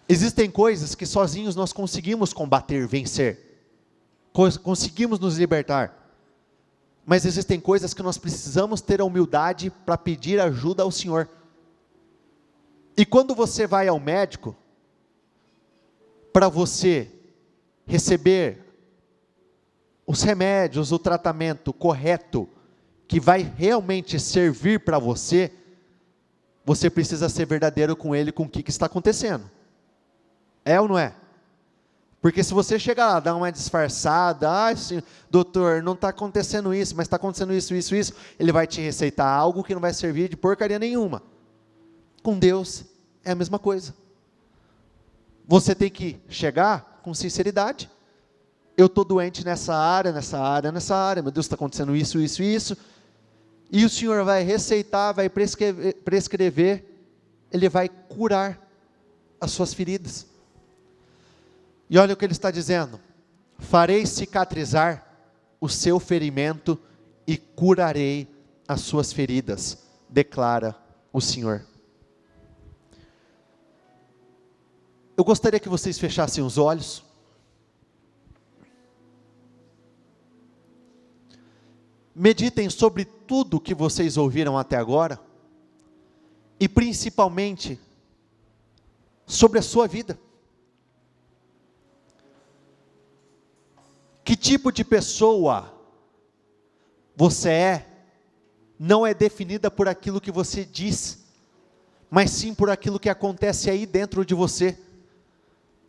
Existem coisas que sozinhos nós conseguimos combater, vencer. Conseguimos nos libertar. Mas existem coisas que nós precisamos ter a humildade para pedir ajuda ao Senhor. E quando você vai ao médico, para você receber os remédios, o tratamento correto, que vai realmente servir para você, você precisa ser verdadeiro com ele, com o que está acontecendo. É ou não é? Porque se você chegar lá, dar uma disfarçada, doutor, não está acontecendo isso, mas está acontecendo isso, ele vai te receitar algo que não vai servir de porcaria nenhuma. Com Deus é a mesma coisa. Você tem que chegar com sinceridade. Eu estou doente nessa área, meu Deus, está acontecendo isso. E o Senhor vai receitar, vai prescrever, Ele vai curar as suas feridas. E olha o que Ele está dizendo: farei cicatrizar o seu ferimento e curarei as suas feridas, declara o Senhor. Eu gostaria que vocês fechassem os olhos. Meditem sobre tudo que vocês ouviram até agora, e principalmente sobre a sua vida. Que tipo de pessoa você é, não é definida por aquilo que você diz, mas sim por aquilo que acontece aí dentro de você.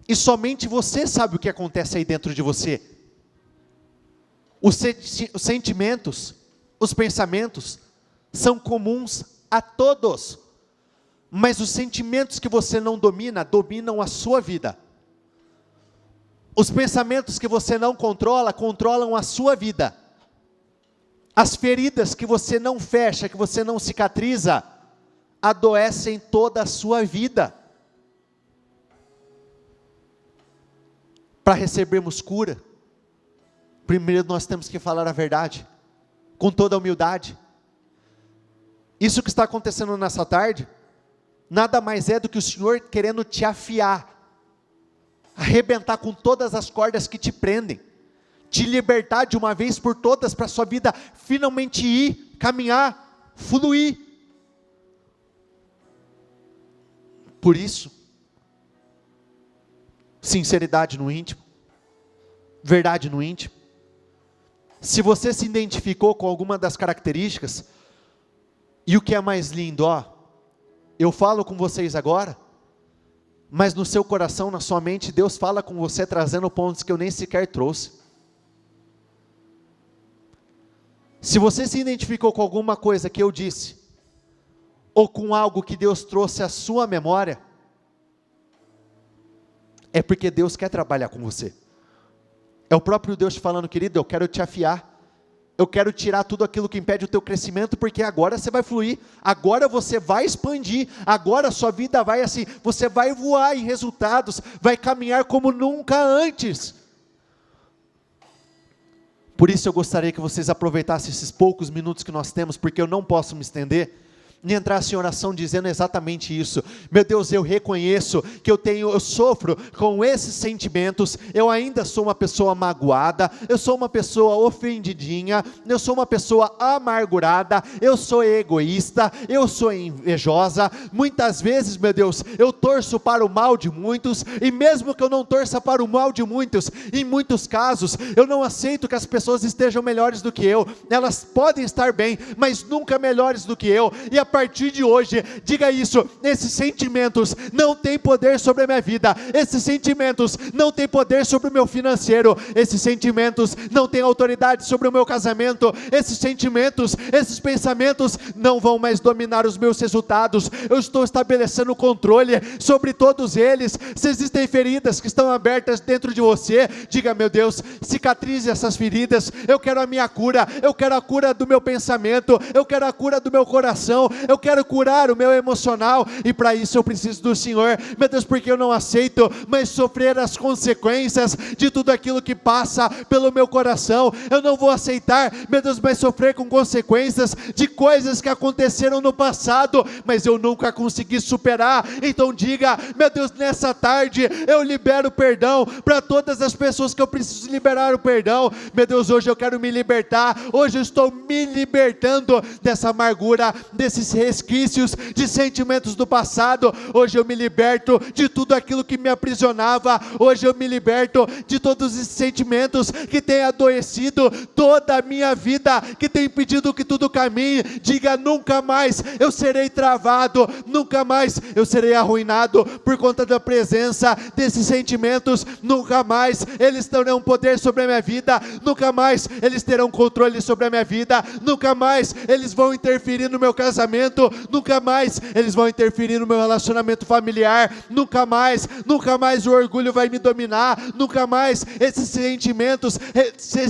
E somente você sabe o que acontece aí dentro de você. Os sentimentos, os pensamentos, são comuns a todos. Mas os sentimentos que você não domina, dominam a sua vida. Os pensamentos que você não controla, controlam a sua vida. As feridas que você não fecha, que você não cicatriza, adoecem toda a sua vida. Para recebermos cura, primeiro nós temos que falar a verdade, com toda a humildade. Isso que está acontecendo nessa tarde, nada mais é do que o Senhor querendo te afiar, arrebentar com todas as cordas que te prendem, te libertar de uma vez por todas, para a sua vida finalmente ir, caminhar, fluir. Por isso, sinceridade no íntimo, verdade no íntimo. Se você se identificou com alguma das características, e o que é mais lindo, eu falo com vocês agora, mas no seu coração, na sua mente, Deus fala com você trazendo pontos que eu nem sequer trouxe. Se você se identificou com alguma coisa que eu disse, ou com algo que Deus trouxe à sua memória, é porque Deus quer trabalhar com você. É o próprio Deus te falando: querido, eu quero te afiar, eu quero tirar tudo aquilo que impede o teu crescimento, porque agora você vai fluir, agora você vai expandir, agora a sua vida vai assim, você vai voar em resultados, vai caminhar como nunca antes. Por isso eu gostaria que vocês aproveitassem esses poucos minutos que nós temos, porque eu não posso me estender, e entrasse em oração dizendo exatamente isso: meu Deus, eu reconheço que eu sofro com esses sentimentos, eu ainda sou uma pessoa magoada, eu sou uma pessoa ofendidinha, eu sou uma pessoa amargurada, eu sou egoísta, eu sou invejosa, muitas vezes, meu Deus, eu torço para o mal de muitos, e mesmo que eu não torça para o mal de muitos, em muitos casos, eu não aceito que as pessoas estejam melhores do que eu, elas podem estar bem, mas nunca melhores do que eu, e a partir de hoje, diga isso: esses sentimentos não têm poder sobre a minha vida, esses sentimentos não têm poder sobre o meu financeiro, esses sentimentos não têm autoridade sobre o meu casamento, esses sentimentos, esses pensamentos não vão mais dominar os meus resultados, eu estou estabelecendo controle sobre todos eles. Se existem feridas que estão abertas dentro de você, diga: meu Deus, cicatrize essas feridas, eu quero a minha cura, eu quero a cura do meu pensamento, eu quero a cura do meu coração, eu quero curar o meu emocional, e para isso eu preciso do Senhor, meu Deus, porque eu não aceito mais sofrer as consequências de tudo aquilo que passa pelo meu coração, eu não vou aceitar, meu Deus, mais sofrer com consequências de coisas que aconteceram no passado, mas eu nunca consegui superar. Então diga: meu Deus, nessa tarde eu libero perdão para todas as pessoas que eu preciso liberar o perdão, meu Deus, hoje eu quero me libertar, hoje eu estou me libertando dessa amargura, desses resquícios de sentimentos do passado, hoje eu me liberto de tudo aquilo que me aprisionava, hoje eu me liberto de todos esses sentimentos que têm adoecido toda a minha vida, que têm impedido que tudo caminhe. Diga: nunca mais eu serei travado, nunca mais eu serei arruinado por conta da presença desses sentimentos, nunca mais eles terão poder sobre a minha vida, nunca mais eles terão controle sobre a minha vida, nunca mais eles vão interferir no meu casamento, nunca mais eles vão interferir no meu relacionamento familiar, nunca mais o orgulho vai me dominar, nunca mais esses sentimentos,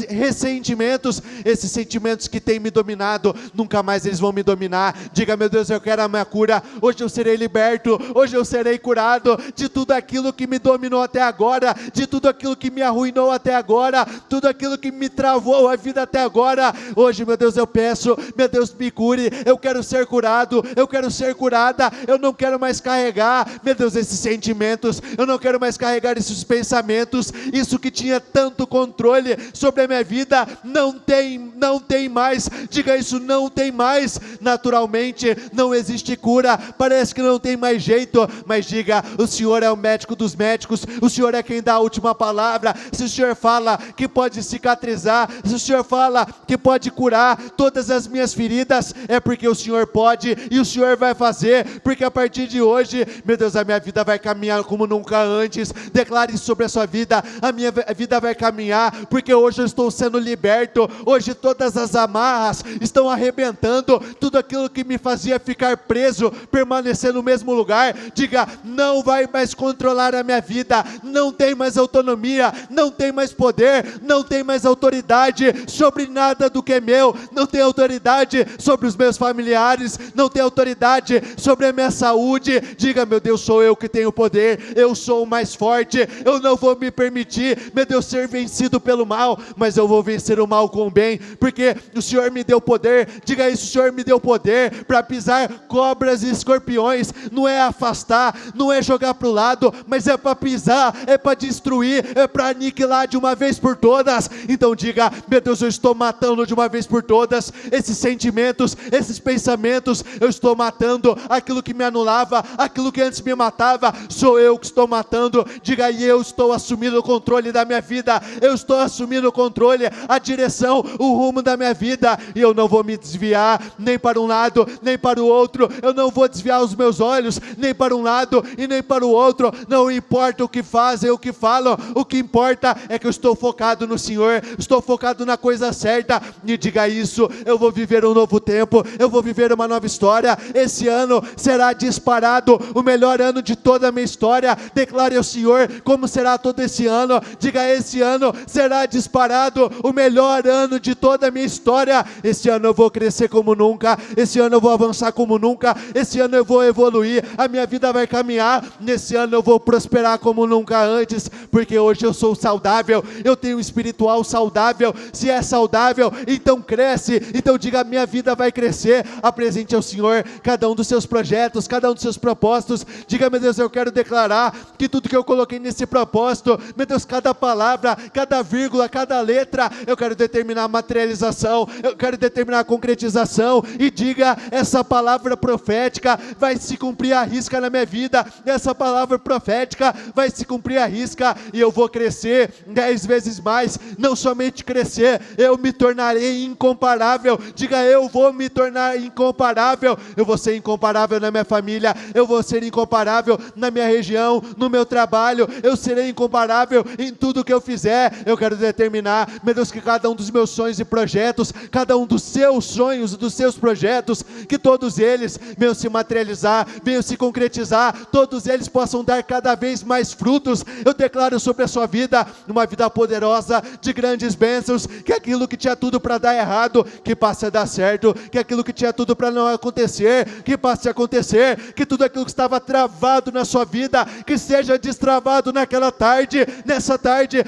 ressentimentos, esses sentimentos que têm me dominado, nunca mais eles vão me dominar. Diga: meu Deus, eu quero a minha cura, hoje eu serei liberto, hoje eu serei curado de tudo aquilo que me dominou até agora, de tudo aquilo que me arruinou até agora, tudo aquilo que me travou a vida até agora. Hoje, meu Deus, eu peço, meu Deus, me cure, eu quero ser curado, eu quero ser curada, eu não quero mais carregar, meu Deus, esses sentimentos, eu não quero mais carregar esses pensamentos, isso que tinha tanto controle sobre a minha vida, não tem mais. Diga isso: não tem mais. Naturalmente não existe cura, parece que não tem mais jeito, mas diga: o Senhor é o médico dos médicos, o Senhor é quem dá a última palavra. Se o Senhor fala que pode cicatrizar, se o Senhor fala que pode curar todas as minhas feridas, é porque o Senhor pode, e o Senhor vai fazer, porque a partir de hoje, meu Deus, a minha vida vai caminhar como nunca antes. Declare sobre a sua vida: a minha vida vai caminhar, porque hoje eu estou sendo liberto, hoje todas as amarras estão arrebentando, tudo aquilo que me fazia ficar preso, permanecer no mesmo lugar, diga: não vai mais controlar a minha vida, não tem mais autonomia, não tem mais poder, não tem mais autoridade sobre nada do que é meu, não tem autoridade sobre os meus familiares, não tem autoridade sobre a minha saúde. Diga: meu Deus, sou eu que tenho poder, eu sou o mais forte, eu não vou me permitir, meu Deus, ser vencido pelo mal, mas eu vou vencer o mal com o bem, porque o Senhor me deu poder. Diga isso: o Senhor me deu poder para pisar cobras e escorpiões, não é afastar, não é jogar para o lado, mas é para pisar, é para destruir, é para aniquilar de uma vez por todas. Então diga: meu Deus, eu estou matando de uma vez por todas esses sentimentos, esses pensamentos, eu estou matando aquilo que me anulava, aquilo que antes me matava, sou eu que estou matando. Diga: e eu estou assumindo o controle da minha vida, eu estou assumindo o controle, a direção, o rumo da minha vida, e eu não vou me desviar nem para um lado, nem para o outro, eu não vou desviar os meus olhos, nem para um lado e nem para o outro, não importa o que fazem, o que falam, o que importa é que eu estou focado no Senhor, estou focado na coisa certa. E diga isso: eu vou viver um novo tempo, eu vou viver uma nova história, esse ano será disparado o melhor ano de toda a minha história. Declare ao Senhor como será todo esse ano, diga: esse ano será disparado o melhor ano de toda a minha história, esse ano eu vou crescer como nunca, esse ano eu vou avançar como nunca, esse ano eu vou evoluir, a minha vida vai caminhar, nesse ano eu vou prosperar como nunca antes, porque hoje eu sou saudável, eu tenho um espiritual saudável. Se é saudável, então cresce, então diga: minha vida vai crescer, a presença apresente ao Senhor cada um dos seus projetos, cada um dos seus propósitos. Diga: meu Deus, eu quero declarar que tudo que eu coloquei nesse propósito, meu Deus, cada palavra, cada vírgula, cada letra, eu quero determinar a materialização, eu quero determinar a concretização. E diga: essa palavra profética vai se cumprir à risca na minha vida, essa palavra profética vai se cumprir à risca, e eu vou crescer 10 vezes mais. Não somente crescer, eu me tornarei incomparável. Diga: eu vou me tornar incomparável. Eu vou ser incomparável na minha família, eu vou ser incomparável na minha região, no meu trabalho, eu serei incomparável em tudo que eu fizer. Eu quero determinar, meu Deus, que cada um dos meus sonhos e projetos, cada um dos seus sonhos e dos seus projetos, que todos eles venham se materializar, venham se concretizar, todos eles possam dar cada vez mais frutos. Eu declaro sobre a sua vida uma vida poderosa, de grandes bênçãos, que aquilo que tinha tudo para dar errado, que passe a dar certo, que aquilo que tinha tudo para não acontecer, que passe a acontecer, que tudo aquilo que estava travado na sua vida, que seja destravado naquela tarde, nessa tarde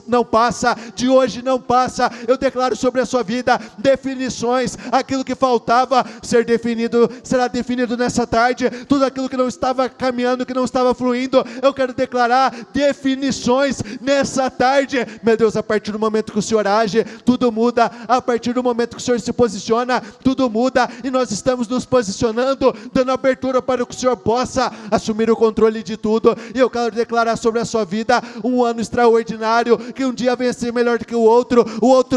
não passa, de hoje não passa. Eu declaro sobre a sua vida definições, aquilo que faltava ser definido, será definido nessa tarde. Tudo aquilo que não estava caminhando, que não estava fluindo, eu quero declarar definições nessa tarde. Meu Deus, a partir do momento que o Senhor age, tudo muda. A partir do momento que o Senhor se posiciona, tudo muda, e nós estamos nos posicionando, dando abertura para que o Senhor possa assumir o controle de tudo. E eu quero declarar sobre a sua vida um ano extraordinário, que um dia venha ser melhor do que o outro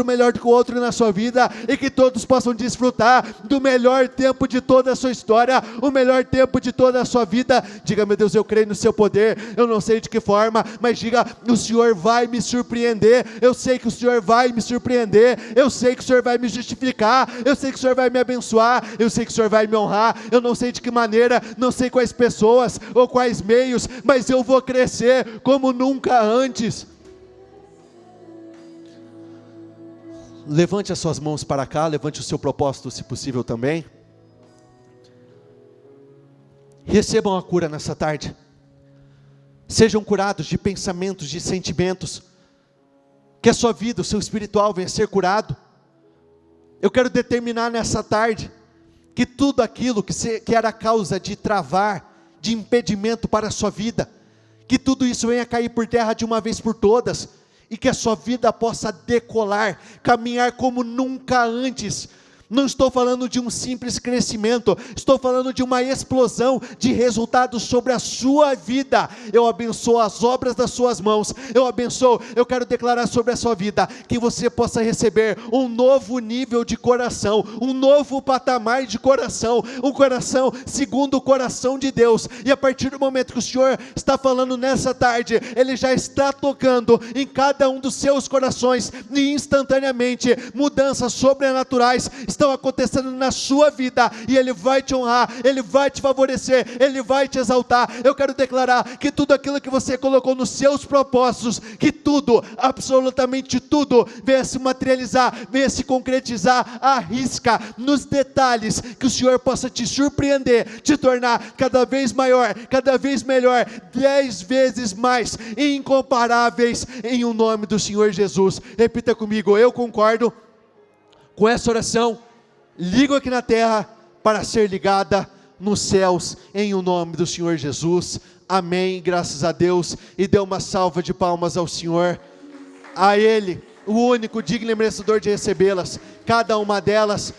melhor do que o outro na sua vida, e que todos possam desfrutar do melhor tempo de toda a sua história, o melhor tempo de toda a sua vida. Diga: meu Deus, eu creio no seu poder. Eu não sei de que forma, mas diga: o Senhor vai me surpreender. Eu sei que o Senhor vai me surpreender, eu sei que o Senhor vai me justificar, eu sei que o Senhor vai me abençoar, eu sei que o Senhor vai me honrar. Eu não sei de que maneira, não sei quais pessoas ou quais meios, mas eu vou crescer como nunca antes. Levante as suas mãos para cá, levante o seu propósito, se possível também. Recebam a cura nessa tarde. Sejam curados de pensamentos, de sentimentos. Que a sua vida, o seu espiritual venha a ser curado. Eu quero determinar nessa tarde que tudo aquilo que era causa de travar, de impedimento para a sua vida, que tudo isso venha cair por terra de uma vez por todas, e que a sua vida possa decolar, caminhar como nunca antes. Não estou falando de um simples crescimento, estou falando de uma explosão de resultados sobre a sua vida. Eu abençoo as obras das suas mãos, eu quero declarar sobre a sua vida, que você possa receber um novo nível de coração, um novo patamar de coração, um coração segundo o coração de Deus. E a partir do momento que o Senhor está falando nessa tarde, Ele já está tocando em cada um dos seus corações, e instantaneamente mudanças sobrenaturais estão acontecendo na sua vida, e Ele vai te honrar, Ele vai te favorecer, Ele vai te exaltar. Eu quero declarar que tudo aquilo que você colocou nos seus propósitos, que tudo, absolutamente tudo, venha se materializar, venha se concretizar à risca, nos detalhes, que o Senhor possa te surpreender, te tornar cada vez maior, cada vez melhor, 10 vezes mais incomparáveis, em o nome do Senhor Jesus. Repita comigo: eu concordo com essa oração, ligo aqui na terra para ser ligada nos céus, em o nome do Senhor Jesus. Amém, graças a Deus. E dê uma salva de palmas ao Senhor, a Ele, o único digno e merecedor de recebê-las, cada uma delas.